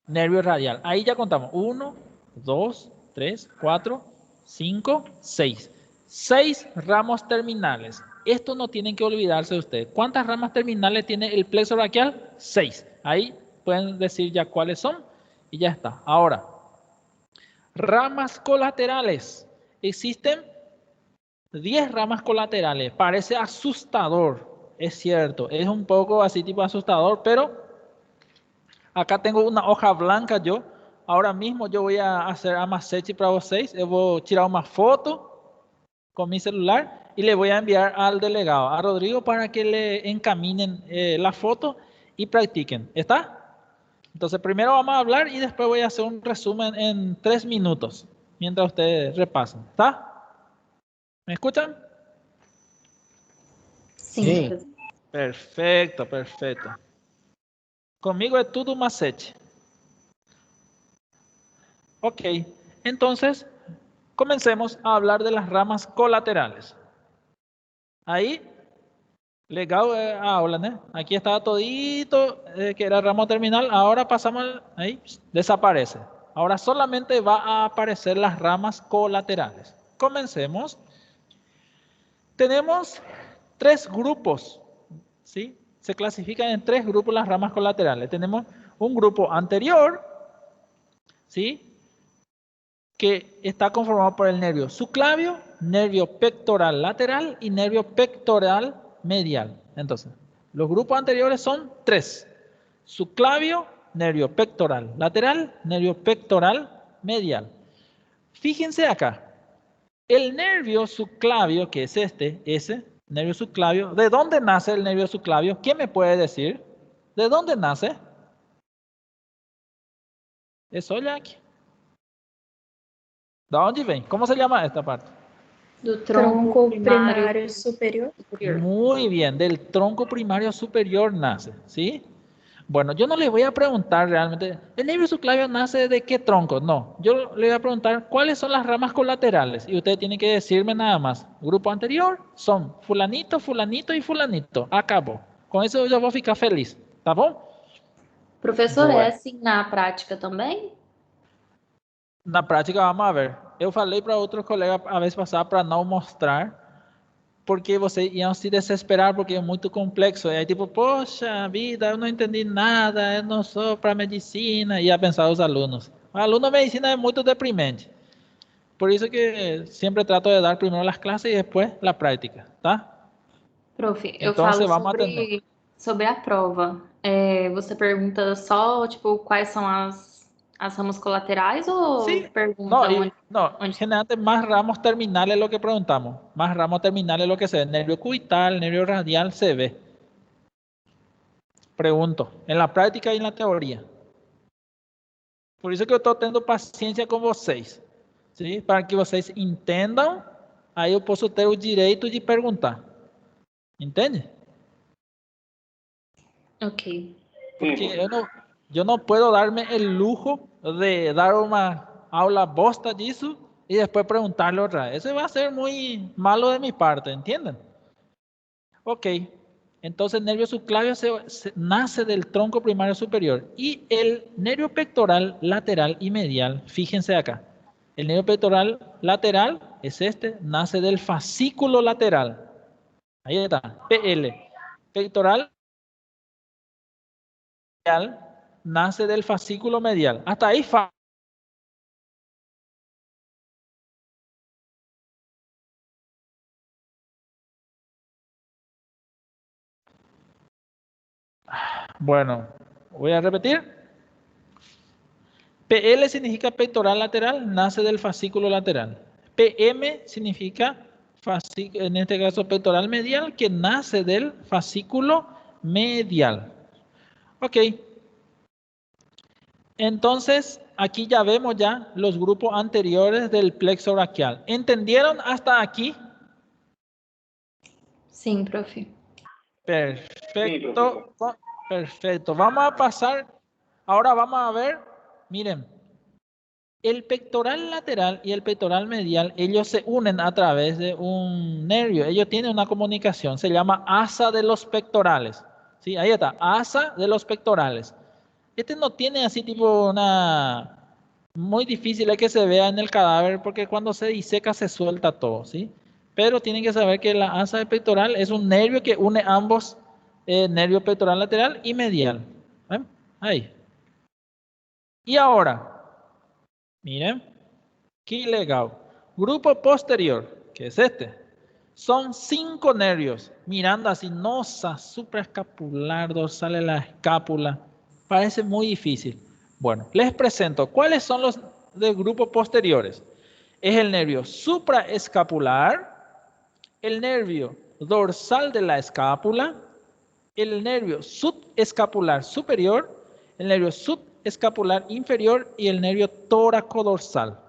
nervio radial. Ahí ya contamos. 1, 2, 3, 4, 5, 6. 6 ramos terminales. Esto no tienen que olvidarse ustedes. ¿Cuántas ramas terminales tiene el plexo braquial? 6. Ahí pueden decir ya cuáles son y ya está. Ahora, ramas colaterales. Existen 10 ramas colaterales. Parece asustador. Es cierto. Es un poco así tipo asustador, pero acá tengo una hoja blanca yo. Ahora mismo yo voy a hacer a macete para vocês. Eu vou tirar uma foto con mi celular y le voy a enviar al delegado, a Rodrigo, para que le encaminen la foto y practiquen. ¿Está? Entonces primero vamos a hablar y después voy a hacer un resumen en 3 minutos, mientras ustedes repasan. ¿Está? ¿Me escuchan? Sim, Sim. Perfecto, perfecto. Conmigo es todo macete. Ok, entonces comencemos a hablar de las ramas colaterales. Ahí, legal a aula, ¿no? Aquí estaba todito que era ramo terminal. Ahora pasamos, ahí desaparece. Ahora solamente va a aparecer las ramas colaterales. Comencemos. Tenemos 3 grupos, ¿sí? Se clasifican en 3 grupos las ramas colaterales. Tenemos un grupo anterior, ¿sí? Que está conformado por el nervio subclavio, nervio pectoral lateral y nervio pectoral medial. Entonces, los grupos anteriores son 3. Subclavio, nervio pectoral lateral, nervio pectoral medial. Fíjense acá. El nervio subclavio, que es ese nervio subclavio, ¿de dónde nace el nervio subclavio? ¿Quién me puede decir? ¿De dónde nace? Eso ya aquí. ¿De dónde ven? ¿Cómo se llama esta parte? do tronco primário superior. Muy bien, del tronco primario superior nace, ¿sí? Bueno, yo no les voy a preguntar realmente, ¿el nervio subclavio nace de qué tronco? No, yo le voy a preguntar cuáles son las ramas colaterales y ustedes tienen que decirme nada más. Grupo anterior son fulanito, fulanito y fulanito. Acabó. Con eso yo voy a ficar feliz, ¿tá bom? Professor, Boa. é assim na prática também? Na prática, vamos a ver. Eu falei para outros colegas a vez passada para não mostrar, porque vocês iam se desesperar, porque é muito complexo. E aí, tipo, poxa vida, eu não entendi nada, eu não sou para medicina. Ia pensar os alunos. O aluno de medicina é muito deprimente. Por isso que sempre trato de dar primeiro as classes e depois a prática, tá? Prof, eu Então, falo vamos atender. sobre a prova. Você pergunta só, tipo, quais são as ramas colaterais ou Sí. pergunta onde... Generalmente más ramos terminales es lo que preguntamos. Más ramos terminales es lo que se ve. Nervio cubital, nervio radial se ve. Pregunto, en la práctica y en la teoría. Por eso que eu estou tendo paciência com vocês. ¿Sí? Para que vocês entendam, aí eu posso ter o direito de perguntar. Entende? Ok. Porque eu não puedo darme el lujo de dar uma aula bosta disso y después preguntarle otra vez. Eso va a ser muy malo de mi parte, ¿entienden? Ok, entonces el nervio subclavio nace del tronco primario superior y el nervio pectoral lateral y medial, fíjense acá, el nervio pectoral lateral es nace del fascículo lateral. Ahí está, PL. Pectoral medial nace del fascículo medial. Hasta ahí Bueno, voy a repetir. PL significa pectoral lateral, nace del fascículo lateral. PM significa, en este caso, pectoral medial, que nace del fascículo medial. Ok. Entonces, aquí ya vemos ya los grupos anteriores del plexo braquial. ¿Entendieron hasta aquí? Sim, prof. Perfecto. Perfecto. Vamos a pasar, ahora vamos a ver, miren, el pectoral lateral y el pectoral medial, ellos se unen a través de un nervio. Ellos tienen una comunicación, se llama asa de los pectorales. ¿Sí? Ahí está, asa de los pectorales. Este no tiene así tipo una... Muy difícil es que se vea en el cadáver porque cuando se diseca se suelta todo, ¿sí? Pero tienen que saber que la asa pectoral es un nervio que une ambos nervios pectoral lateral y medial. ¿Ven? Ahí. Y ahora, miren, qué legal. Grupo posterior, que es este. Son 5 nervios, mirando así, nosa, supraescapular, dorsal de la escápula. Parece muy difícil. Bueno, les presento. ¿Cuáles son los del grupo posteriores? Es el nervio supraescapular, el nervio dorsal de la escápula, el nervio subescapular superior, el nervio subescapular inferior y el nervio tóraco-dorsal.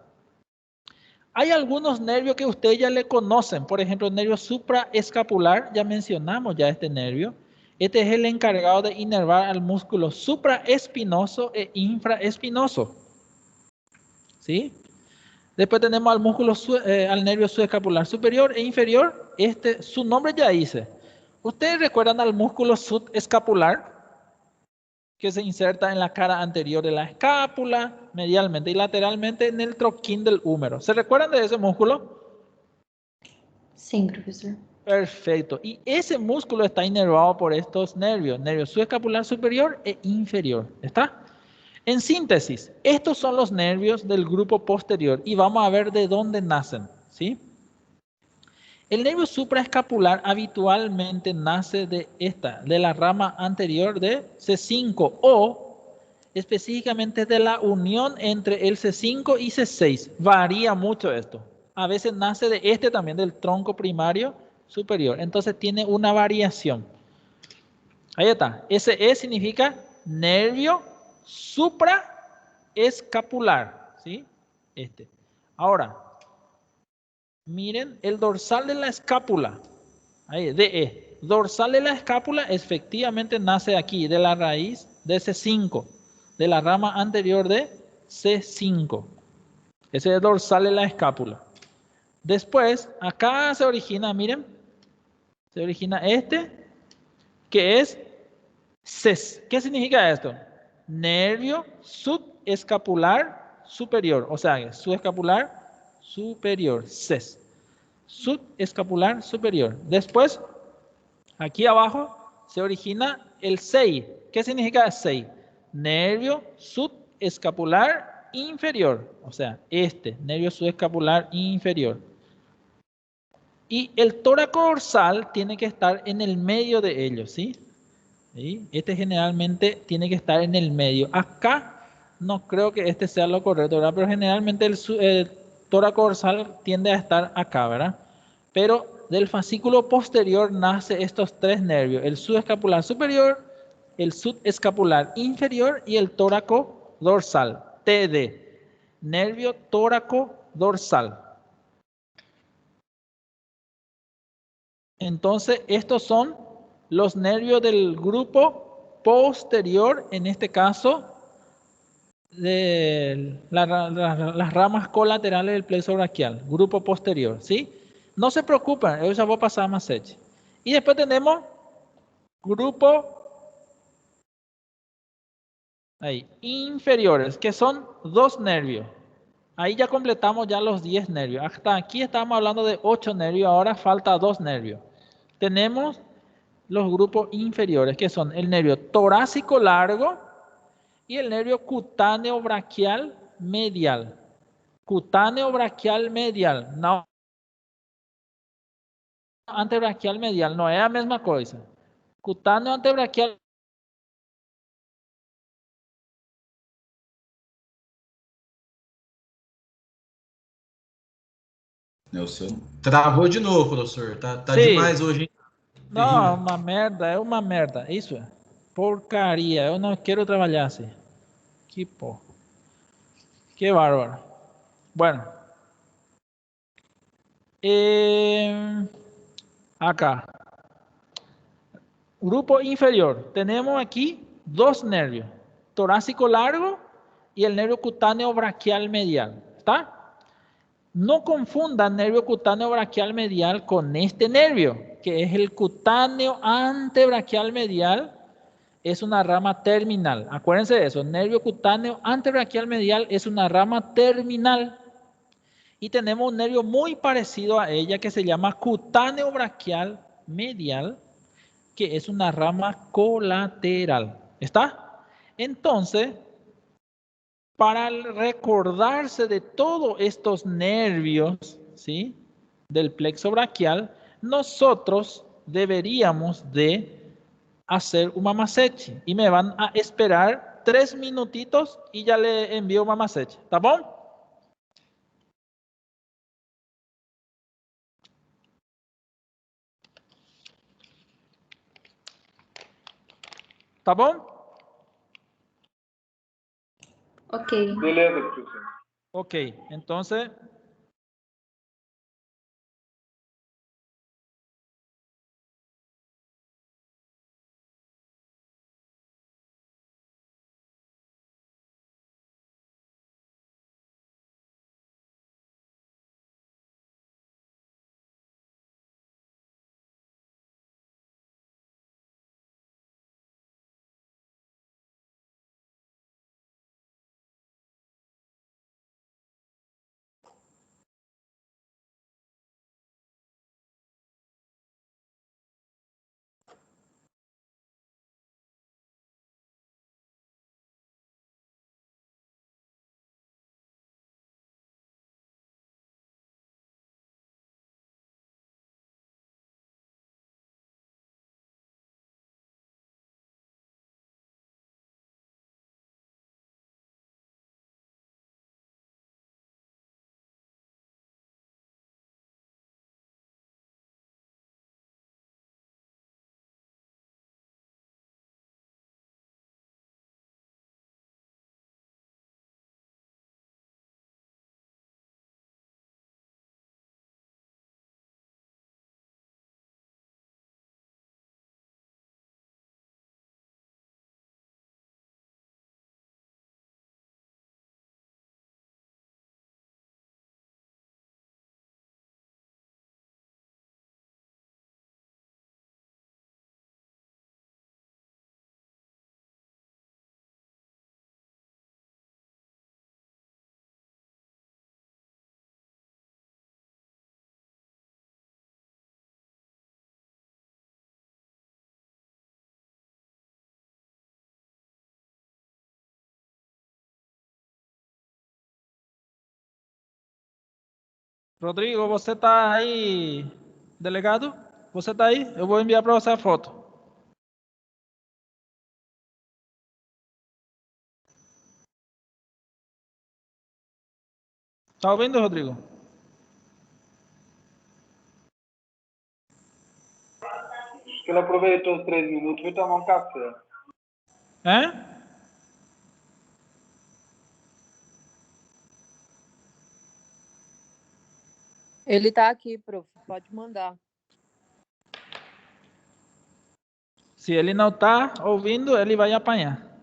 Hay algunos nervios que ustedes ya le conocen, por ejemplo, el nervio supraescapular, ya mencionamos ya este nervio. Este es el encargado de inervar al músculo supraespinoso e infraespinoso. ¿Sí? Después tenemos al músculo, al nervio subescapular superior e inferior. Su nombre ya dice. ¿Ustedes recuerdan al músculo subescapular? Que se inserta en la cara anterior de la escápula, medialmente y lateralmente en el troquín del húmero. ¿Se recuerdan de ese músculo? Sí, profesor. Perfecto. Y ese músculo está inervado por estos nervios, nervio subescapular superior e inferior. ¿Está? En síntesis, estos son los nervios del grupo posterior y vamos a ver de dónde nacen, ¿sí? El nervio supraescapular habitualmente nace de la rama anterior de C5 o específicamente de la unión entre el C5 y C6. Varía mucho esto. A veces nace de también, del tronco primario superior. Entonces tiene una variación. Ahí está. SE significa nervio supraescapular, ¿sí? Ahora, miren el dorsal de la escápula. Ahí, DE. Dorsal de la escápula efectivamente nace aquí, de la raíz de C5, de la rama anterior de C5. Ese es el dorsal de la escápula. Después, acá se origina, miren, se origina que es CES. ¿Qué significa esto? Nervio subescapular superior, o sea, subescapular superior, CES. Subescapular superior. Después, aquí abajo, se origina el SEI. ¿Qué significa SEI? Nervio subescapular inferior. O sea, nervio subescapular inferior. Y el tóraco dorsal tiene que estar en el medio de ellos, ¿sí? ¿Sí? Generalmente tiene que estar en el medio. Acá no creo que sea lo correcto, ¿verdad? Pero generalmente el tóraco dorsal tiende a estar acá, ¿verdad? Pero del fascículo posterior nace estos 3 nervios, el subescapular superior, el subescapular inferior y el tóraco dorsal, TD, nervio tóraco dorsal. Entonces, estos son los nervios del grupo posterior, en este caso, de las ramas colaterales del plexo braquial, grupo posterior, ¿sí? No se preocupen, yo ya voy a pasar más hecho. Y después tenemos grupo inferiores, que son 2 nervios. Ahí ya completamos ya los 10 nervios. Hasta aquí estamos hablando de 8 nervios, ahora falta 2 nervios. Tenemos los grupos inferiores, que son el nervio torácico largo y el nervio cutáneo braquial medial. Cutáneo braquial medial, no. Antebraquial medial, no es la misma cosa. Cutáneo antebraquial. Nelson, travou de novo, professor. Tá Sim. demais hoje, hein? Não, é uma merda. Isso é porcaria. Eu não quero trabalhar assim. Que porra. Que bárbaro. Bueno. Acá. Grupo inferior. Tenemos aquí 2 nervios. Torácico largo y el nervio cutáneo braquial medial. ¿Está? No confundan nervio cutáneo braquial medial con este nervio, que es el cutáneo antebraquial medial. es una rama terminal. Acuérdense de eso, nervio cutáneo antebraquial medial es una rama terminal. Y tenemos un nervio muy parecido a ella que se llama cutáneo braquial medial, que es una rama colateral. ¿Está? Entonces, para recordarse de todos estos nervios, ¿sí?, del plexo braquial, nosotros deberíamos de hacer un mamasechi. Y me van a esperar 3 minutitos y ya le envío un mamasechi. ¿Está bom? ¿Tá bom? Ok. Beleza, professor. Ok, entonces... Rodrigo, você está aí, delegado? Você está aí? Eu vou enviar para você a foto. Está ouvindo, Rodrigo? Acho que ele aproveitou os 3 minutos e foi tomar um café. É? Ele está aqui, prof. Pode mandar. Se ele não está ouvindo, ele vai apanhar.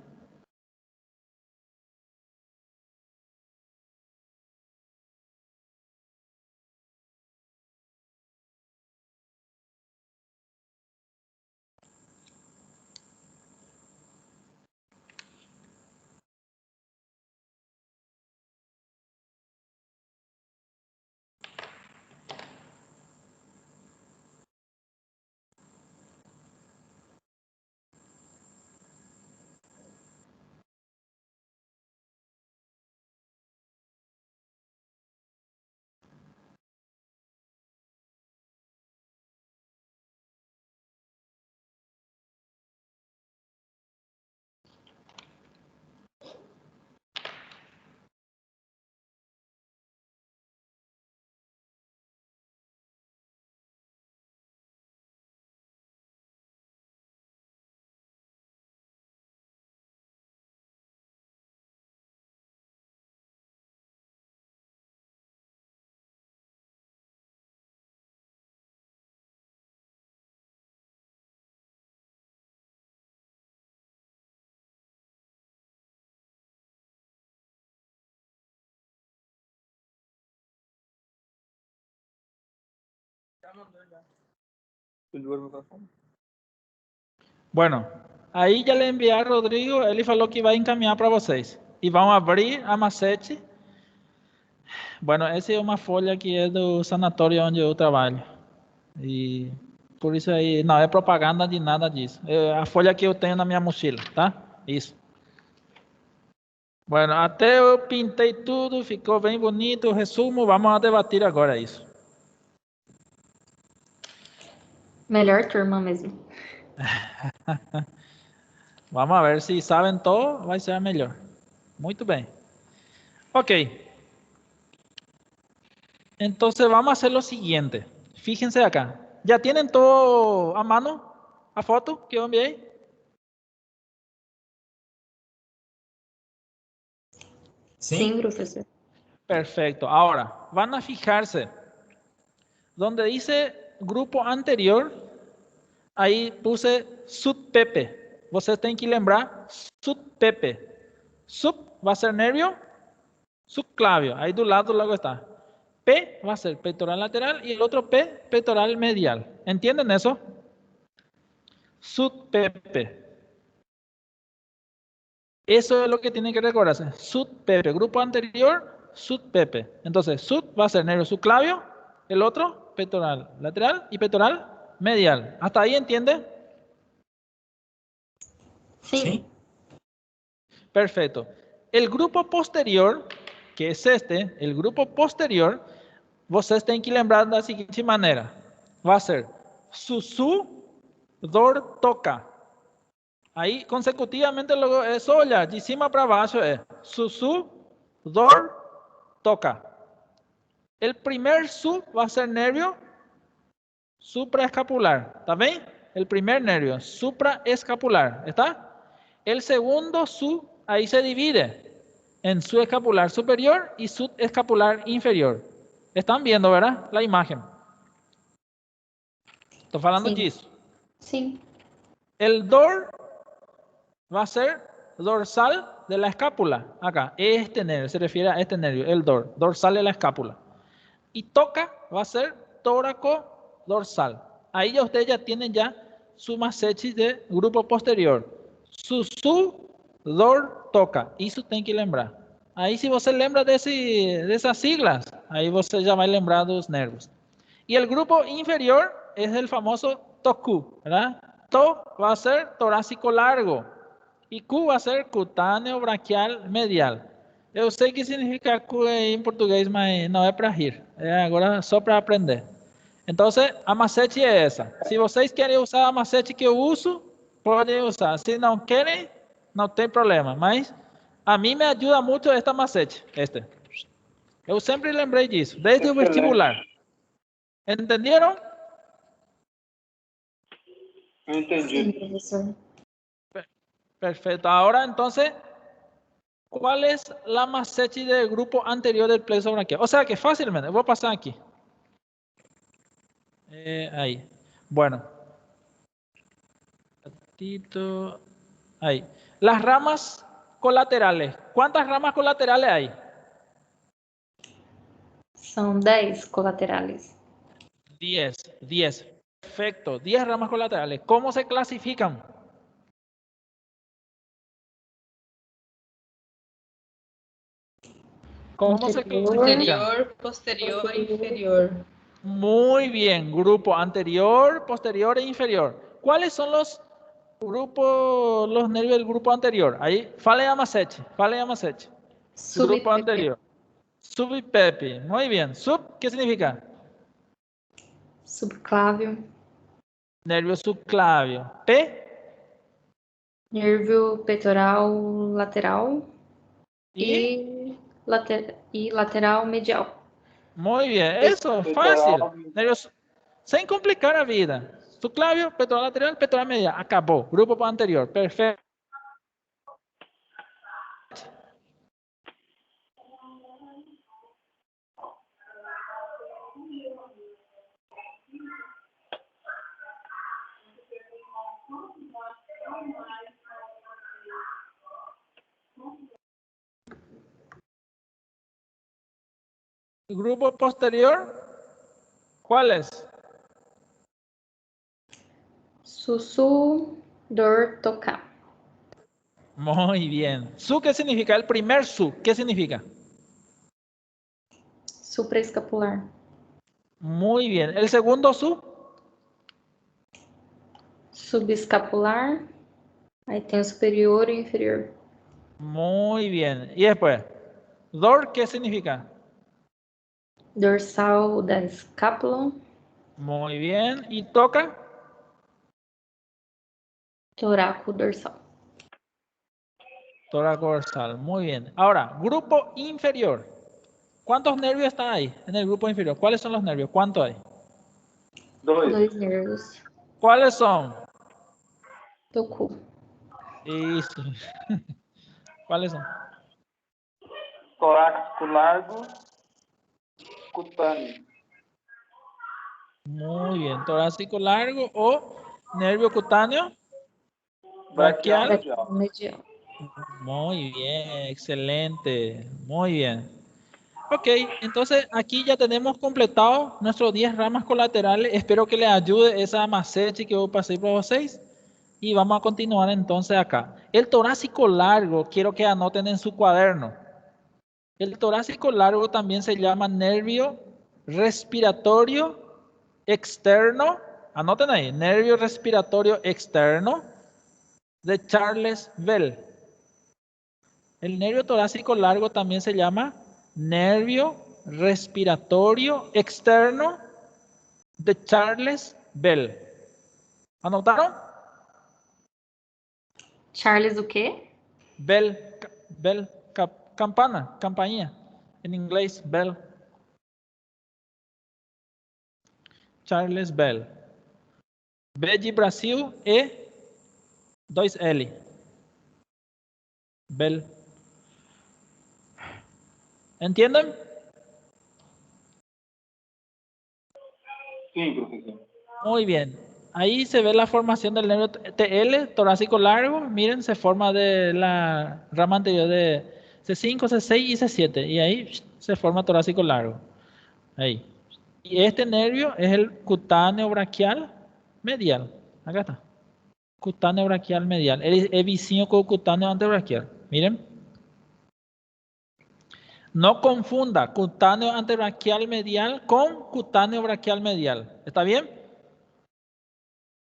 Bueno, Aí já le enviei a Rodrigo, ele falou que vai encaminhar para vocês. E vão abrir a macete. Bueno, essa é uma folha que é do sanatório onde eu trabalho. E por isso aí, não é propaganda de nada disso. É a folha que eu tenho na minha mochila, tá? Isso. Bueno, até eu pintei tudo, ficou bem bonito o resumo. Vamos a debater agora isso. Melhor turma mesmo. Vamos a ver se sabem todo, vai ser a melhor. Muito bem. Ok. Entonces vamos a hacer lo siguiente. Fíjense acá. ¿Ya tienen todo a mano? ¿A foto que yo envié? Sim, professor. Perfecto. Ahora, van a fijarse. Donde dice grupo anterior, ahí puse subpepe. Vocês têm que lembrar subpepe. Sub va a ser nervio, subclavio. Ahí do lado luego está. P va a ser pectoral lateral y el otro P, pectoral medial. ¿Entienden eso? Subpepe. Eso es lo que tienen que recordarse. Subpepe, grupo anterior, subpepe. Entonces, sub va a ser nervio subclavio, el otro pectoral lateral y pectoral medial. ¿Hasta ahí entiende? Sim. Perfecto. El grupo posterior, que es este, el grupo posterior, vocês têm que lembrar da seguinte maneira. Vai ser sussu, dor, toca. Aí, consecutivamente, logo, é só olhar de cima para baixo, é sussu, dor, toca. El primer su va a ser nervio supraescapular, ¿está bien? El primer nervio, supraescapular, ¿está? El segundo su, ahí se divide en subescapular superior y subescapular inferior. ¿Están viendo, verdad? La imagen. Estoy hablando Sim. disso. Sim. El dor va a ser dorsal de la escápula. Acá, este nervio, se refiere a este nervio, el dor, dorsal de la escápula. Y toca va a ser tóraco dorsal. Ahí ya ustedes ya tienen ya su macete de grupo posterior. Su, dor, toca. Isso tem que lembrar. Aí se você lembra dessas siglas, aí você já vai lembrar dos nervos. Y el grupo inferior es el famoso TOCU, ¿verdad? TO va a ser torácico largo y Q va a ser cutâneo braquial medial. Eu sei que significa Q em português, mas não é para rir. É agora só para aprender. Então, a macete é essa. Se vocês querem usar a macete que eu uso, podem usar. Se não querem, não tem problema. Mas a mim me ajuda muito esta macete. Eu sempre lembrei disso, desde o vestibular. ¿Entendieron? Entendi. Sim, professor. Perfecto. Ahora entonces, ¿cuál es la macete del grupo anterior del plexo braquial? O sea que fácilmente, voy a pasar aquí. Ahí. Bueno. Ahí. Las ramas colaterales. ¿Cuántas ramas colaterales hay? São 10 colaterais. 10. Perfecto. 10 ramas colaterales. ¿Cómo se clasifican? ¿Cómo se clasifican? Anterior, posterior, inferior. Muy bien, grupo anterior, posterior e inferior. ¿Cuáles son los nervios del grupo anterior? Ahí, fale a macete. Grupo anterior. Sub y pepe. Muy bien. Sub, ¿qué significa? Subclávio. Nervio subclavio. P. Nervio peitoral lateral. E lateral medial. Muy bien. Eso, fácil. Nervios, sin complicar la vida. Subclavio, peitoral lateral, peitoral medial. Acabó. Grupo anterior. Perfecto. Grupo posterior, ¿cuál es? Sussu, Dor, tocar. Muy bien. ¿Su qué significa? El primer su, ¿qué significa? Supraescapular. Muy bien. ¿El segundo su? Subescapular. Aí tem o superior e o inferior. Muy bien. ¿Y después? Dor, ¿qué significa? Dorsal da escápula. Muy bien. ¿Y toca? Torácico dorsal. Tórax dorsal. Muy bien. Ahora, grupo inferior. ¿Cuántos nervios están ahí en el grupo inferior? ¿Cuáles son los nervios? ¿Cuántos hay? 2. 2 nervos. ¿Cuáles son? Do cu. Isso. ¿Cuáles son? Torácico largo, cutâneo. Muy bien. Torácico largo o nervio cutáneo. Braquial Braquial. medial. Medial. Muy bien, excelente. Muy bien. Ok, entonces aquí ya tenemos completado nuestros 10 ramas colaterales. Espero que les ayude esa macete que yo pasé para vocês. Y vamos a continuar entonces acá. El torácico largo, quiero que anoten en su cuaderno. El torácico largo también se llama nervio respiratorio externo. Anoten ahí, nervio respiratorio externo de Charles Bell. El nervio torácico largo también se llama nervio respiratorio externo de Charles Bell. ¿Anotaron? Charles o quê? Bell, bell, campana, campainha. En inglés, Bell. Charles Bell. B de Brasil e 2L. Bell. ¿Entienden? Sim, professor. Muy bien. Ahí se ve la formación del nervio TL, torácico largo. Miren, se forma de la rama anterior de C5, C6 y C7. Y ahí se forma torácico largo. Ahí. Y este nervio es el cutáneo braquial medial. Acá está. Cutáneo braquial medial. Es vicinho con cutáneo antebraquial. Miren. No confunda cutáneo antebraquial medial con cutáneo braquial medial. ¿Está bien?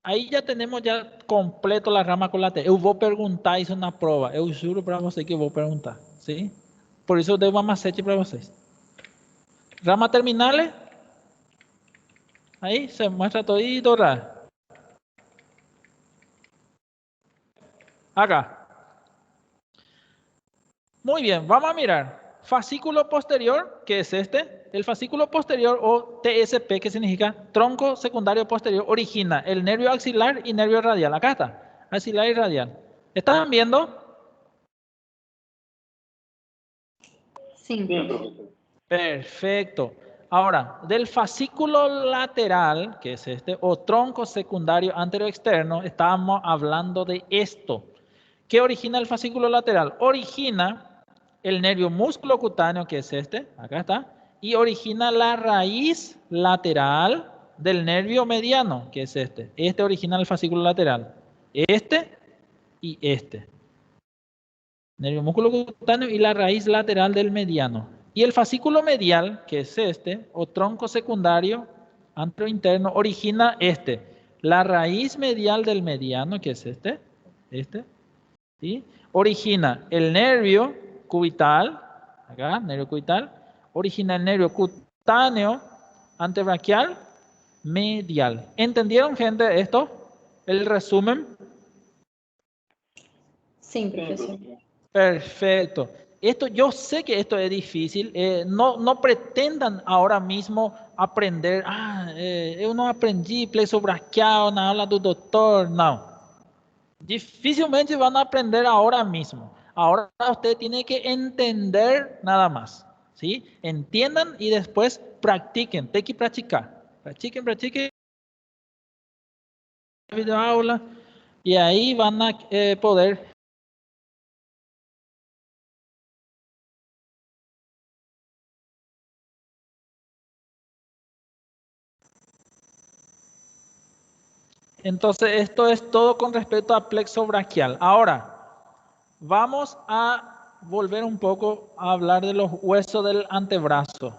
Aí já temos já completo a rama colateral. Eu vou perguntar isso na prova. Eu juro para você que eu vou perguntar. Sim? Por isso eu dei uma macete para vocês. Rama terminale. Ahí se muestra todito. Acá. Muy bien, vamos a mirar. Fascículo posterior, que es este. El fascículo posterior o TSP, que significa tronco secundario posterior, origina el nervio axilar y nervio radial. Acá está, axilar y radial. ¿Están viendo? Sim. Sim, professor. Perfecto. Ahora, del fascículo lateral, que es este, o tronco secundario anterior externo, estábamos hablando de esto. ¿Qué origina el fascículo lateral? Origina el nervio músculo cutáneo, que es este, acá está, y origina la raíz lateral del nervio mediano, que es este. Este origina el fascículo lateral. Este y este. Nervio músculo cutáneo y la raíz lateral del mediano. Y el fascículo medial, que es este, o tronco secundario anterointerno, origina este. La raíz medial del mediano, que es este, ¿sí? Origina el nervio cubital, acá, nervio cubital, origina el nervio cutáneo antebraquial medial. ¿Entendieron, gente, esto? El resumen. Sim, Sim, professor. professor. Perfecto. Esto, yo sé que esto es difícil. No pretendan ahora mismo aprender. Eu não aprendi plexo braquial na aula do doutor. No. Dificilmente van a aprender ahora mismo. Ahora usted tiene que entender nada más. ¿Sí? Entiendan y después practiquen. Tem que practicar. Practiquen. Videoaula. Y ahí van a poder. Entonces, esto es todo con respecto a plexo braquial. Ahora, vamos a volver un poco a hablar de los huesos del antebrazo.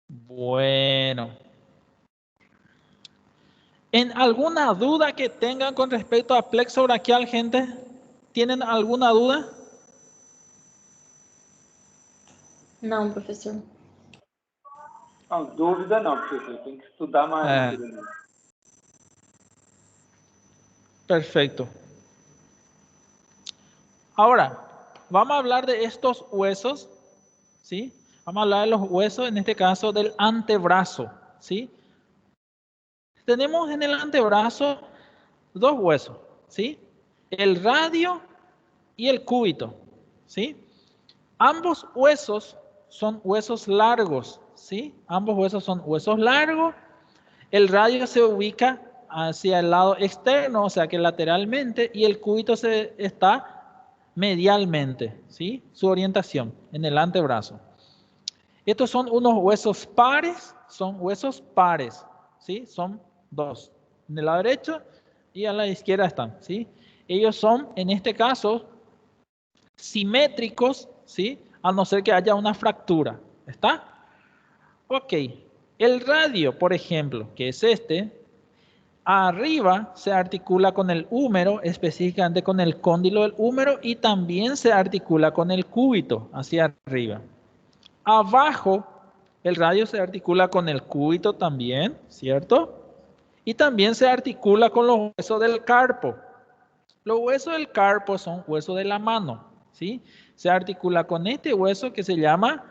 Bueno. ¿En alguna duda que tengan con respecto a plexo braquial, gente? ¿Tienen alguna duda? Não, professor. Não, dúvida não, professor. Tem que estudar mais. Perfecto. Ahora, vamos a hablar de estos huesos, ¿sí? Vamos a hablar de los huesos, en este caso, del antebrazo, ¿sí? Tenemos en el antebrazo dos huesos, ¿sí? El radio y el cúbito, ¿sí? Ambos huesos son huesos largos, ¿sí? Ambos huesos son huesos largos. El radio se ubica hacia el lado externo, o sea que lateralmente, y el cúbito está medialmente, ¿sí? Su orientación en el antebrazo. Estos son unos huesos pares, ¿sí? Son dos, en el lado derecho y a la izquierda están, ¿sí? Ellos son, en este caso, simétricos, ¿sí? A no ser que haya una fractura, ¿está? Ok, el radio, por ejemplo, que es este, arriba se articula con el húmero, específicamente con el cóndilo del húmero, y también se articula con el cúbito hacia arriba. Abajo, el radio se articula con el cúbito también, ¿cierto? Y también se articula con los huesos del carpo. Los huesos del carpo son huesos de la mano, ¿sí? Se articula con este hueso que se llama,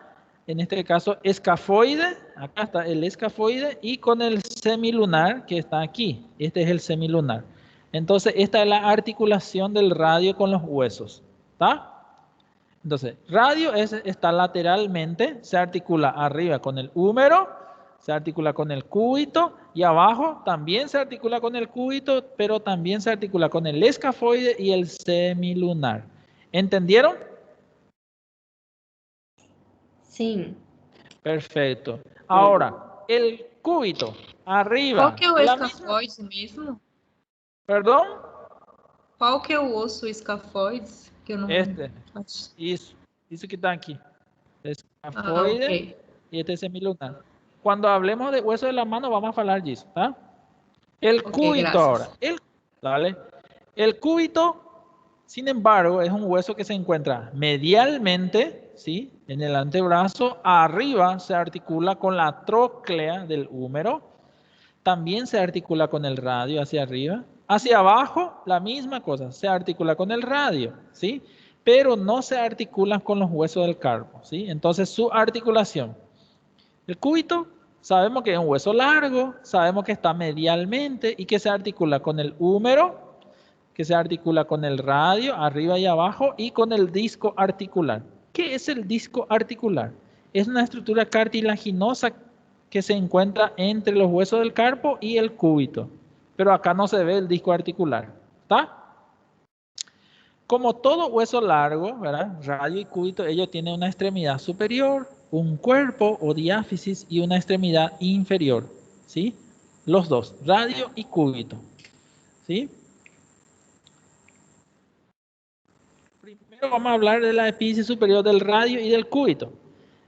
en este caso, escafoide. Acá está el escafoide, y con el semilunar que está aquí. Este es el semilunar. Entonces, esta es la articulación del radio con los huesos, ¿está? Entonces, radio está lateralmente, se articula arriba con el húmero, se articula con el cúbito, y abajo también se articula con el cúbito, pero también se articula con el escafoide y el semilunar. ¿Entendieron? Sim. Perfecto. Ahora, el cúbito, arriba. Qual que é o escafoide mesmo? ¿Perdón? Qual que é o osso escafoides? Que eu não... Isso que está aquí. Escafoide ok. y este semilunar. Cuando hablemos de hueso de la mano, vamos a hablar de eso, ¿tá? El cúbito ahora. El cúbito, sin embargo, es un hueso que se encuentra medialmente, ¿sí? En el antebrazo. Arriba se articula con la tróclea del húmero. También se articula con el radio hacia arriba. Hacia abajo, la misma cosa. Se articula con el radio, ¿sí? Pero no se articulan con los huesos del carpo, ¿sí? Entonces, su articulación. El cúbito, sabemos que es un hueso largo, sabemos que está medialmente y que se articula con el húmero, que se articula con el radio, arriba y abajo, y con el disco articular. ¿Qué es el disco articular? Es una estructura cartilaginosa que se encuentra entre los huesos del carpo y el cúbito. Pero acá no se ve el disco articular, ¿está? Como todo hueso largo, ¿verdad? Radio y cúbito, ellos tienen una extremidad superior, un cuerpo o diáfisis y una extremidad inferior, ¿sí? Los dos, radio y cúbito, ¿sí? Primero vamos a hablar de la epífisis superior del radio y del cúbito.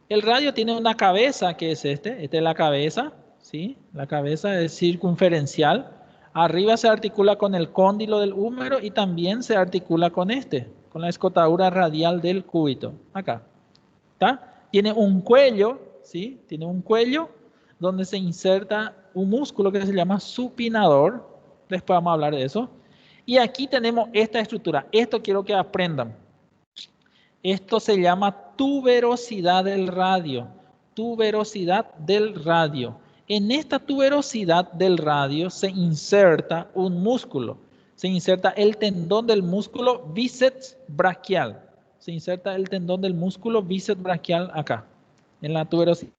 El radio tiene una cabeza que es esta es la cabeza, ¿sí? La cabeza es circunferencial. Arriba se articula con el cóndilo del húmero y también se articula con con la escotadura radial del cúbito. Acá, ¿está? Tiene un cuello, ¿sí? Tiene un cuello donde se inserta un músculo que se llama supinador. Después vamos a hablar de eso. Y aquí tenemos esta estructura. Esto quiero que aprendan. Esto se llama tuberosidad del radio. Tuberosidad del radio. En esta tuberosidad del radio se inserta un músculo. Se inserta el tendón del músculo bíceps braquial. Se inserta el tendón del músculo bíceps braquial acá, en la tuberosidad.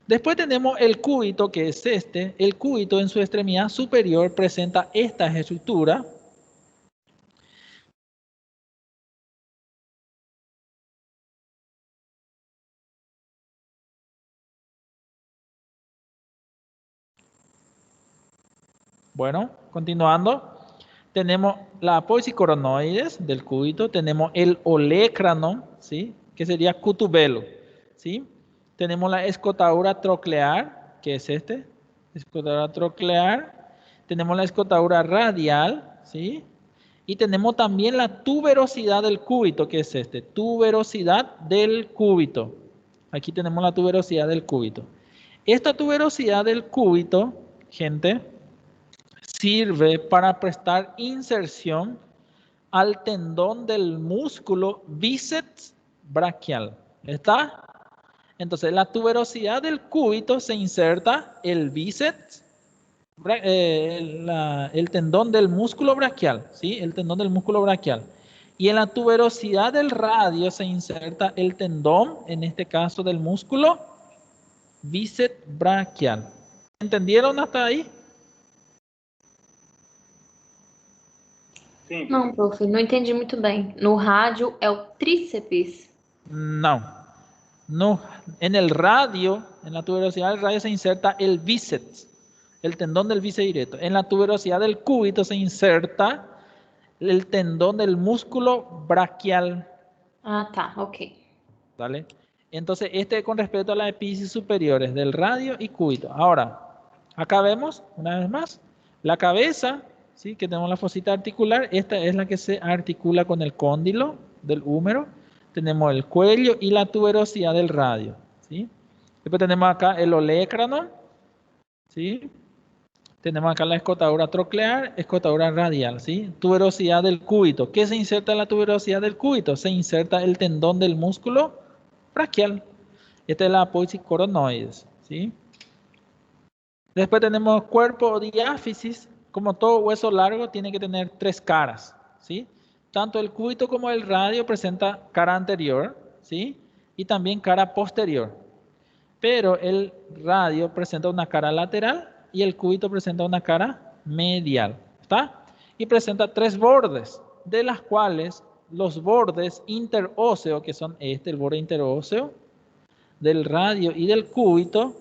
Después tenemos el cúbito, que es este. El cúbito en su extremidad superior presenta esta estructura. Bueno, continuando. Tenemos la apófisis coronoides del cúbito. Tenemos el olecrano, ¿sí? Que sería cutubelo, ¿sí? Tenemos la escotadura troclear, que es este. Escotadura troclear. Tenemos la escotadura radial, ¿sí? Y tenemos también la tuberosidad del cúbito, que es este. Tuberosidad del cúbito. Aquí tenemos la tuberosidad del cúbito. Esta tuberosidad del cúbito, gente, sirve para prestar inserción al tendón del músculo bíceps braquial. ¿Está? Entonces, la tuberosidad del cúbito se inserta el bíceps, el tendón del músculo braquial, ¿sí? El tendón del músculo braquial. Y en la tuberosidad del radio se inserta el tendón, en este caso del músculo bíceps braquial. ¿Entendieron hasta ahí? Sim. Não, prof, não entendi muito bem. No rádio é o tríceps. No. No. En el radio, en la tuberosidad del radio se inserta el bíceps, el tendón del bíceps directo. En la tuberosidad del cúbito se inserta el tendón del músculo braquial. Ah, tá, ok. ¿Vale? Entonces, este con respecto a las epífisis superiores del radio y cúbito. Ahora, acá vemos, una vez más, la cabeza, ¿sí? Que tenemos la fosita articular. Esta es la que se articula con el cóndilo del húmero. Tenemos el cuello y la tuberosidad del radio, ¿sí? Después tenemos acá el olecrano, ¿sí? Tenemos acá la escotadura troclear, escotadura radial, ¿sí? Tuberosidad del cúbito. ¿Qué se inserta en la tuberosidad del cúbito? Se inserta el tendón del músculo braquial. Esta es la apófisis coronoides, ¿sí? Después tenemos cuerpo o diáfisis. Como todo hueso largo tiene que tener 3 caras, ¿sí? Tanto el cúbito como el radio presenta cara anterior, ¿sí? Y también cara posterior. Pero el radio presenta una cara lateral y el cúbito presenta una cara medial, ¿está? Y presenta 3 bordes, de las cuales los bordes interóseos, que son el borde interóseo del radio y del cúbito,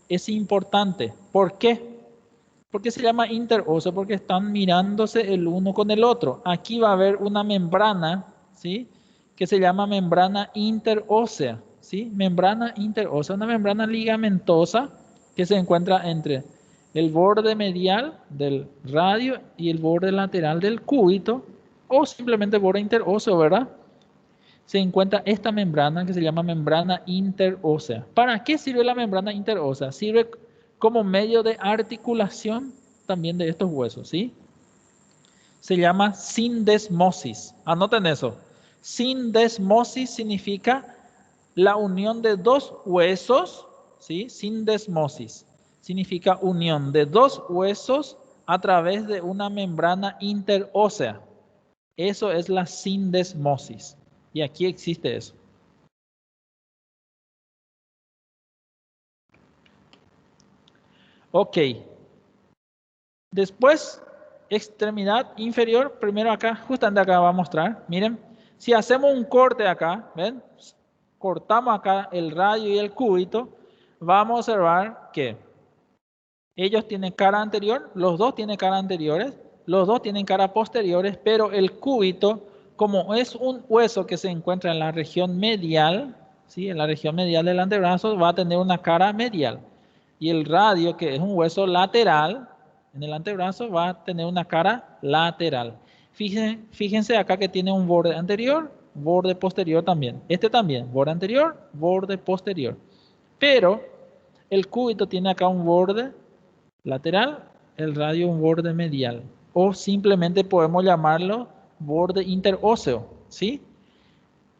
es importante. ¿Por qué? ¿Por qué se llama interóseo? Porque están mirándose el uno con el otro. Aquí va a haber una membrana, ¿sí? Que se llama membrana interósea, ¿sí? Membrana interósea, una membrana ligamentosa que se encuentra entre el borde medial del radio y el borde lateral del cúbito, o simplemente borde interóseo, ¿verdad? Se encuentra esta membrana que se llama membrana interósea. ¿Para qué sirve la membrana interósea? Sirve como medio de articulación también de estos huesos, ¿sí? Se llama sindesmosis. Anoten eso. Sindesmosis significa la unión de 2 huesos, ¿sí? Sindesmosis significa unión de 2 huesos a través de una membrana interósea. Eso es la sindesmosis. Y aquí existe eso. Ok. Después, extremidad inferior. Primero acá, justamente acá va a mostrar. Miren, si hacemos un corte acá, ¿ven? Cortamos acá el radio y el cúbito. Vamos a observar que ellos tienen cara anterior. Los dos tienen cara anteriores. Los dos tienen cara posteriores. Pero el cúbito, como es un hueso que se encuentra en la región medial, ¿sí? En la región medial del antebrazo, va a tener una cara medial. Y el radio, que es un hueso lateral, en el antebrazo va a tener una cara lateral. Fíjense acá que tiene un borde anterior, borde posterior también. Este también, borde anterior, borde posterior. Pero el cúbito tiene acá un borde lateral, el radio un borde medial. O simplemente podemos llamarlo borde interóseo, ¿sí?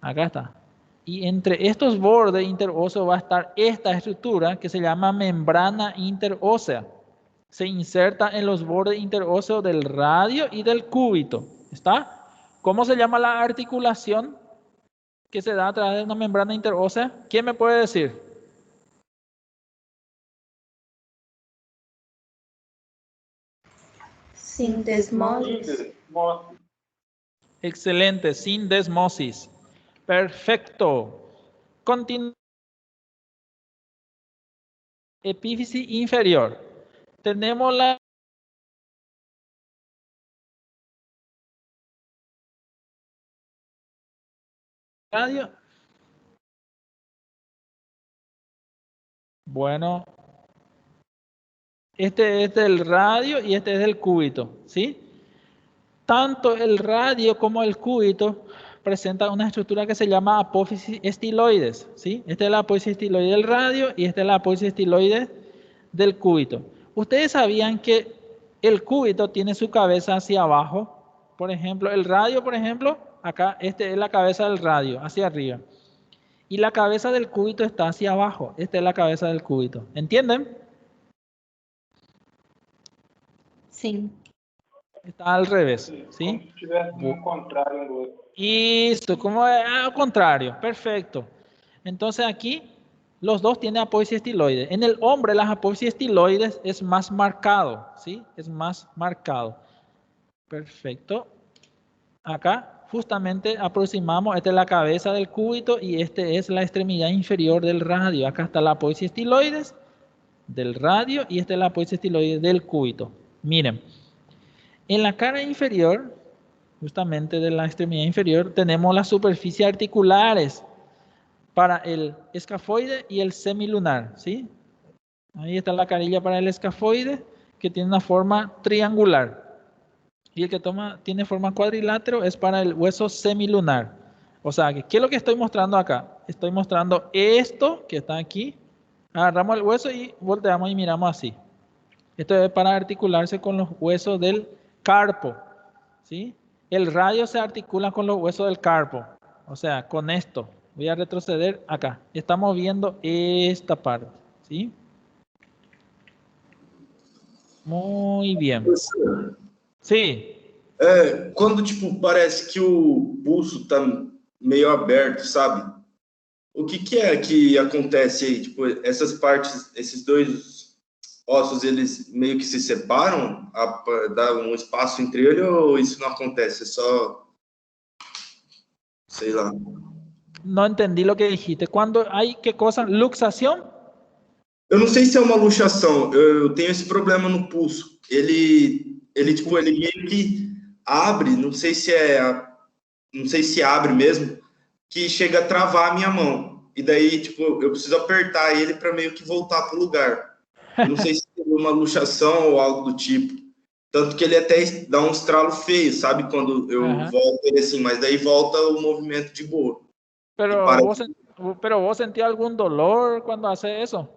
Acá está. Y entre estos bordes interóseos va a estar esta estructura que se llama membrana interósea. Se inserta en los bordes interóseos del radio y del cúbito. ¿Está? ¿Cómo se llama la articulación que se da a través de una membrana interósea? ¿Quién me puede decir? Sin desmosis. Excelente, sin desmosis. Perfecto. Continúa. Epífisis inferior. Tenemos la radio. Bueno, este es del radio y este es del cúbito, ¿sí? Tanto el radio como el cúbito presentan una estructura que se llama apófisis estiloides, ¿sí? Esta es la apófisis estiloide del radio y esta es la apófisis estiloide del cúbito. Ustedes sabían que el cúbito tiene su cabeza hacia abajo. Por ejemplo, el radio, por ejemplo, acá, esta es la cabeza del radio, hacia arriba. Y la cabeza del cúbito está hacia abajo. Esta es la cabeza del cúbito. ¿Entienden? Sí. Está al revés, ¿sí? Como si estivesse no contrário do outro. Isso, como es al contrario, perfecto. Entonces aquí los dos tienen apófisis estiloide. En el hombre las apófisis estiloides es más marcado, ¿sí? Es más marcado. Perfecto. Acá justamente aproximamos, esta es la cabeza del cúbito y este es la extremidad inferior del radio. Acá está la apófisis estiloides del radio y esta es la apófisis estiloide del cúbito. Miren, en la cara inferior, justamente de la extremidad inferior, tenemos las superficies articulares para el escafoide y el semilunar, ¿sí? Ahí está la carilla para el escafoide, que tiene una forma triangular. Y el que tiene forma cuadrilátero es para el hueso semilunar. O sea, ¿qué es lo que estoy mostrando acá? Estoy mostrando esto que está aquí. Agarramos el hueso y volteamos y miramos así. Esto es para articularse con los huesos del carpo, ¿sí? El radio se articula con los huesos del carpo. O sea, con esto. Voy a retroceder acá. Estamos viendo esta parte, ¿sí? Muy bien. Sim. Quando, tipo, parece que o pulso tá meio aberto, sabe? O que é que acontece aí? Tipo, essas partes, esses dois ossos, eles meio que se separam? Dá um espaço entre eles ou isso não acontece? É só... Sei lá. Não entendi o que dijiste. Quando hay, que coisa? Luxação? Eu não sei se é uma luxação. Eu tenho esse problema no pulso. Ele meio que abre, não sei se abre mesmo, que chega a travar a minha mão. E daí, tipo, eu preciso apertar ele para meio que voltar pro lugar. Eu não sei se é uma luxação ou algo do tipo. Tanto que ele até dá um estralo feio, sabe? Quando eu volto ele assim, mas daí volta o movimento de boa. Pero vos sentiu algum dolor quando hace isso?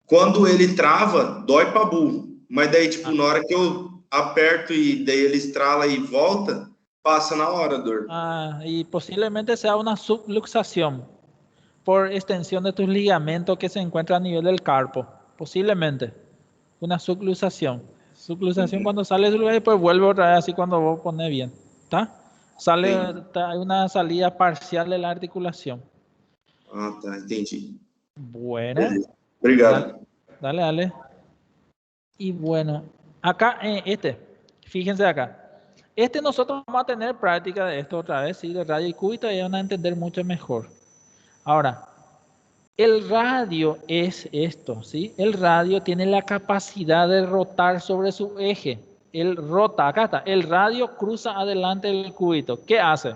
Quando ele trava, dói pra burro. Mas daí, tipo, na hora que eu aperto e daí ele estrala e volta, passa na hora a dor. Y posiblemente sea una subluxación por extensión de tus ligamentos que se encuentran a nivel del carpo. Posiblemente. Una subluxación. Subluxación cuando sale y después vuelve otra vez así cuando vos pones bien. ¿Está? Hay una salida parcial de la articulación. Ah, tá, entendi. Bueno. Obrigado. Dale. Y bueno, acá, fíjense acá. Nosotros vamos a tener práctica de esto otra vez, ¿sí? De radio y cúbito, y van a entender mucho mejor. Ahora, el radio es esto, ¿sí? El radio tiene la capacidad de rotar sobre su eje. Él rota, acá está. El radio cruza adelante del cúbito. ¿Qué hace?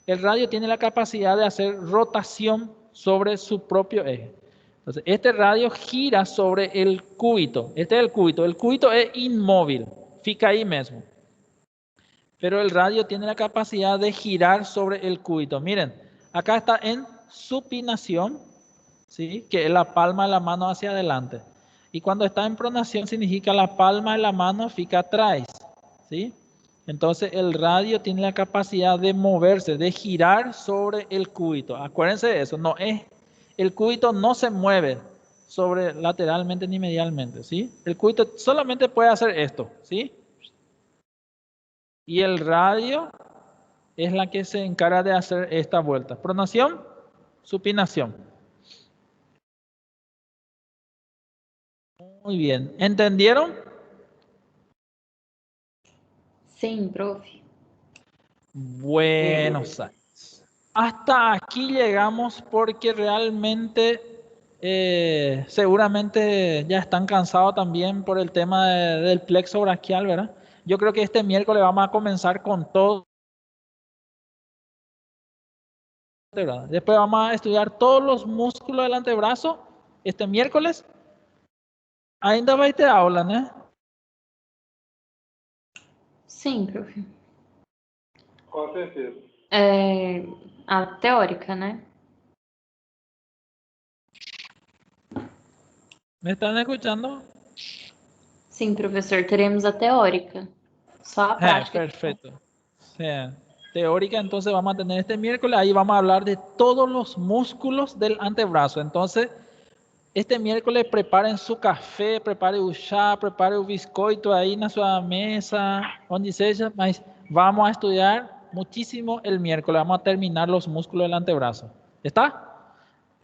El radio tiene la capacidad de hacer rotación sobre su propio eje. Entonces, este radio gira sobre el cúbito. Este es el cúbito. El cúbito es inmóvil. Fica ahí mismo. Pero el radio tiene la capacidad de girar sobre el cúbito. Miren, acá está en supinación, ¿sí? Que es la palma de la mano hacia adelante. Y cuando está en pronación significa la palma de la mano fica atrás, ¿sí? Entonces el radio tiene la capacidad de moverse, de girar sobre el cúbito. Acuérdense de eso, el cúbito no se mueve sobre lateralmente ni medialmente, ¿sí? El cúbito solamente puede hacer esto, ¿sí? Y el radio es la que se encarga de hacer esta vuelta. Pronación, supinación. Muy bien. ¿Entendieron? Sim, profe. Buenos Aires. Hasta aquí llegamos porque realmente seguramente ya están cansados también por el tema del plexo braquial, ¿verdad? Yo creo que este miércoles vamos a comenzar con todo. Después vamos a estudiar todos los músculos del antebrazo este miércoles. Ainda vai ter aula, né? Sim, profe. Com certeza. A teórica, né? ¿Me están escuchando? Sim, professor, teremos a teórica. Só a prática. Perfecto. Sí. Teórica, entonces vamos a tener este miércoles, ahí vamos a hablar de todos los músculos del antebrazo. Entonces, este miércoles preparen su café, prepare o chá, prepare o biscoito aí na sua mesa, onde seja, mas vamos a estudiar muchísimo el miércoles, vamos a terminar los músculos del antebrazo. ¿Está?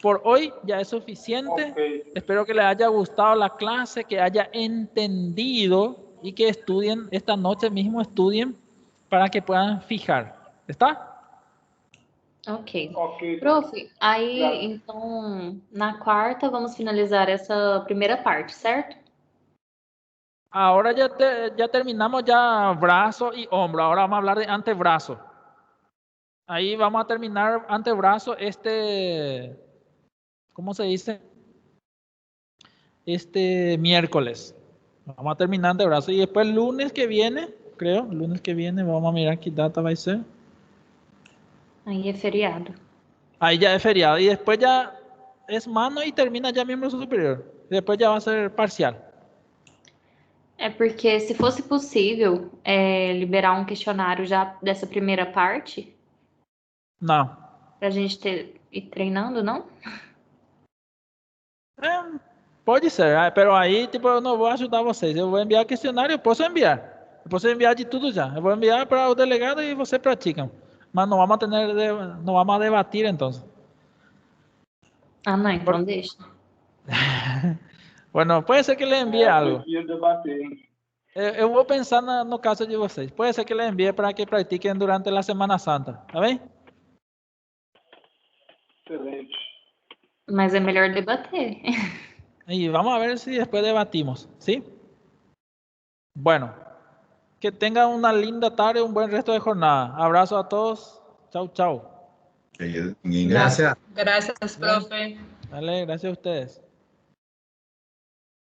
Por hoy ya es suficiente. Ok. Espero que les haya gustado la clase, que haya entendido y que estudien esta noche mismo, estudien para que puedan fijar. ¿Está? Ok. Ok. Prof, aí, Já. então, na quarta, vamos finalizar essa primeira parte, certo? Ahora ya terminamos ya brazo y hombro. Ahora vamos a hablar de antebrazo. Ahí vamos a terminar antebrazo ¿cómo se dice? Este miércoles. Vamos a terminar antebrazo. Y después el lunes que viene, creo, lunes que viene, vamos a mirar qué data va a ser. Aí é feriado. Ahí ya es feriado. Y después ya es mano y termina ya miembro superior. Y después ya va a ser parcial. É porque se fosse possível liberar um questionário já dessa primeira parte, No. pra gente ir treinando, não? Pode ser, pero aí tipo, eu não vou ajudar vocês. Eu vou enviar questionário, eu posso enviar. Eu posso enviar de tudo já. Eu vou enviar para o delegado e vocês praticam. Mas não vamos a debatir então. Ah, não, então deixa. Bueno, puede ser que le envíe algo. Prefiro debater. Eu vou pensar no caso de vocês. Puede ser que le envíe para que practiquen durante a Semana Santa. Tá bem? Excelente. Mas é melhor debater. Y vamos a ver si después debatimos, ¿sí? Bueno, que tengan una linda tarde, un buen resto de jornada. Abrazo a todos. Chau, chau. Gracias. Gracias, profe. Vale, gracias a ustedes.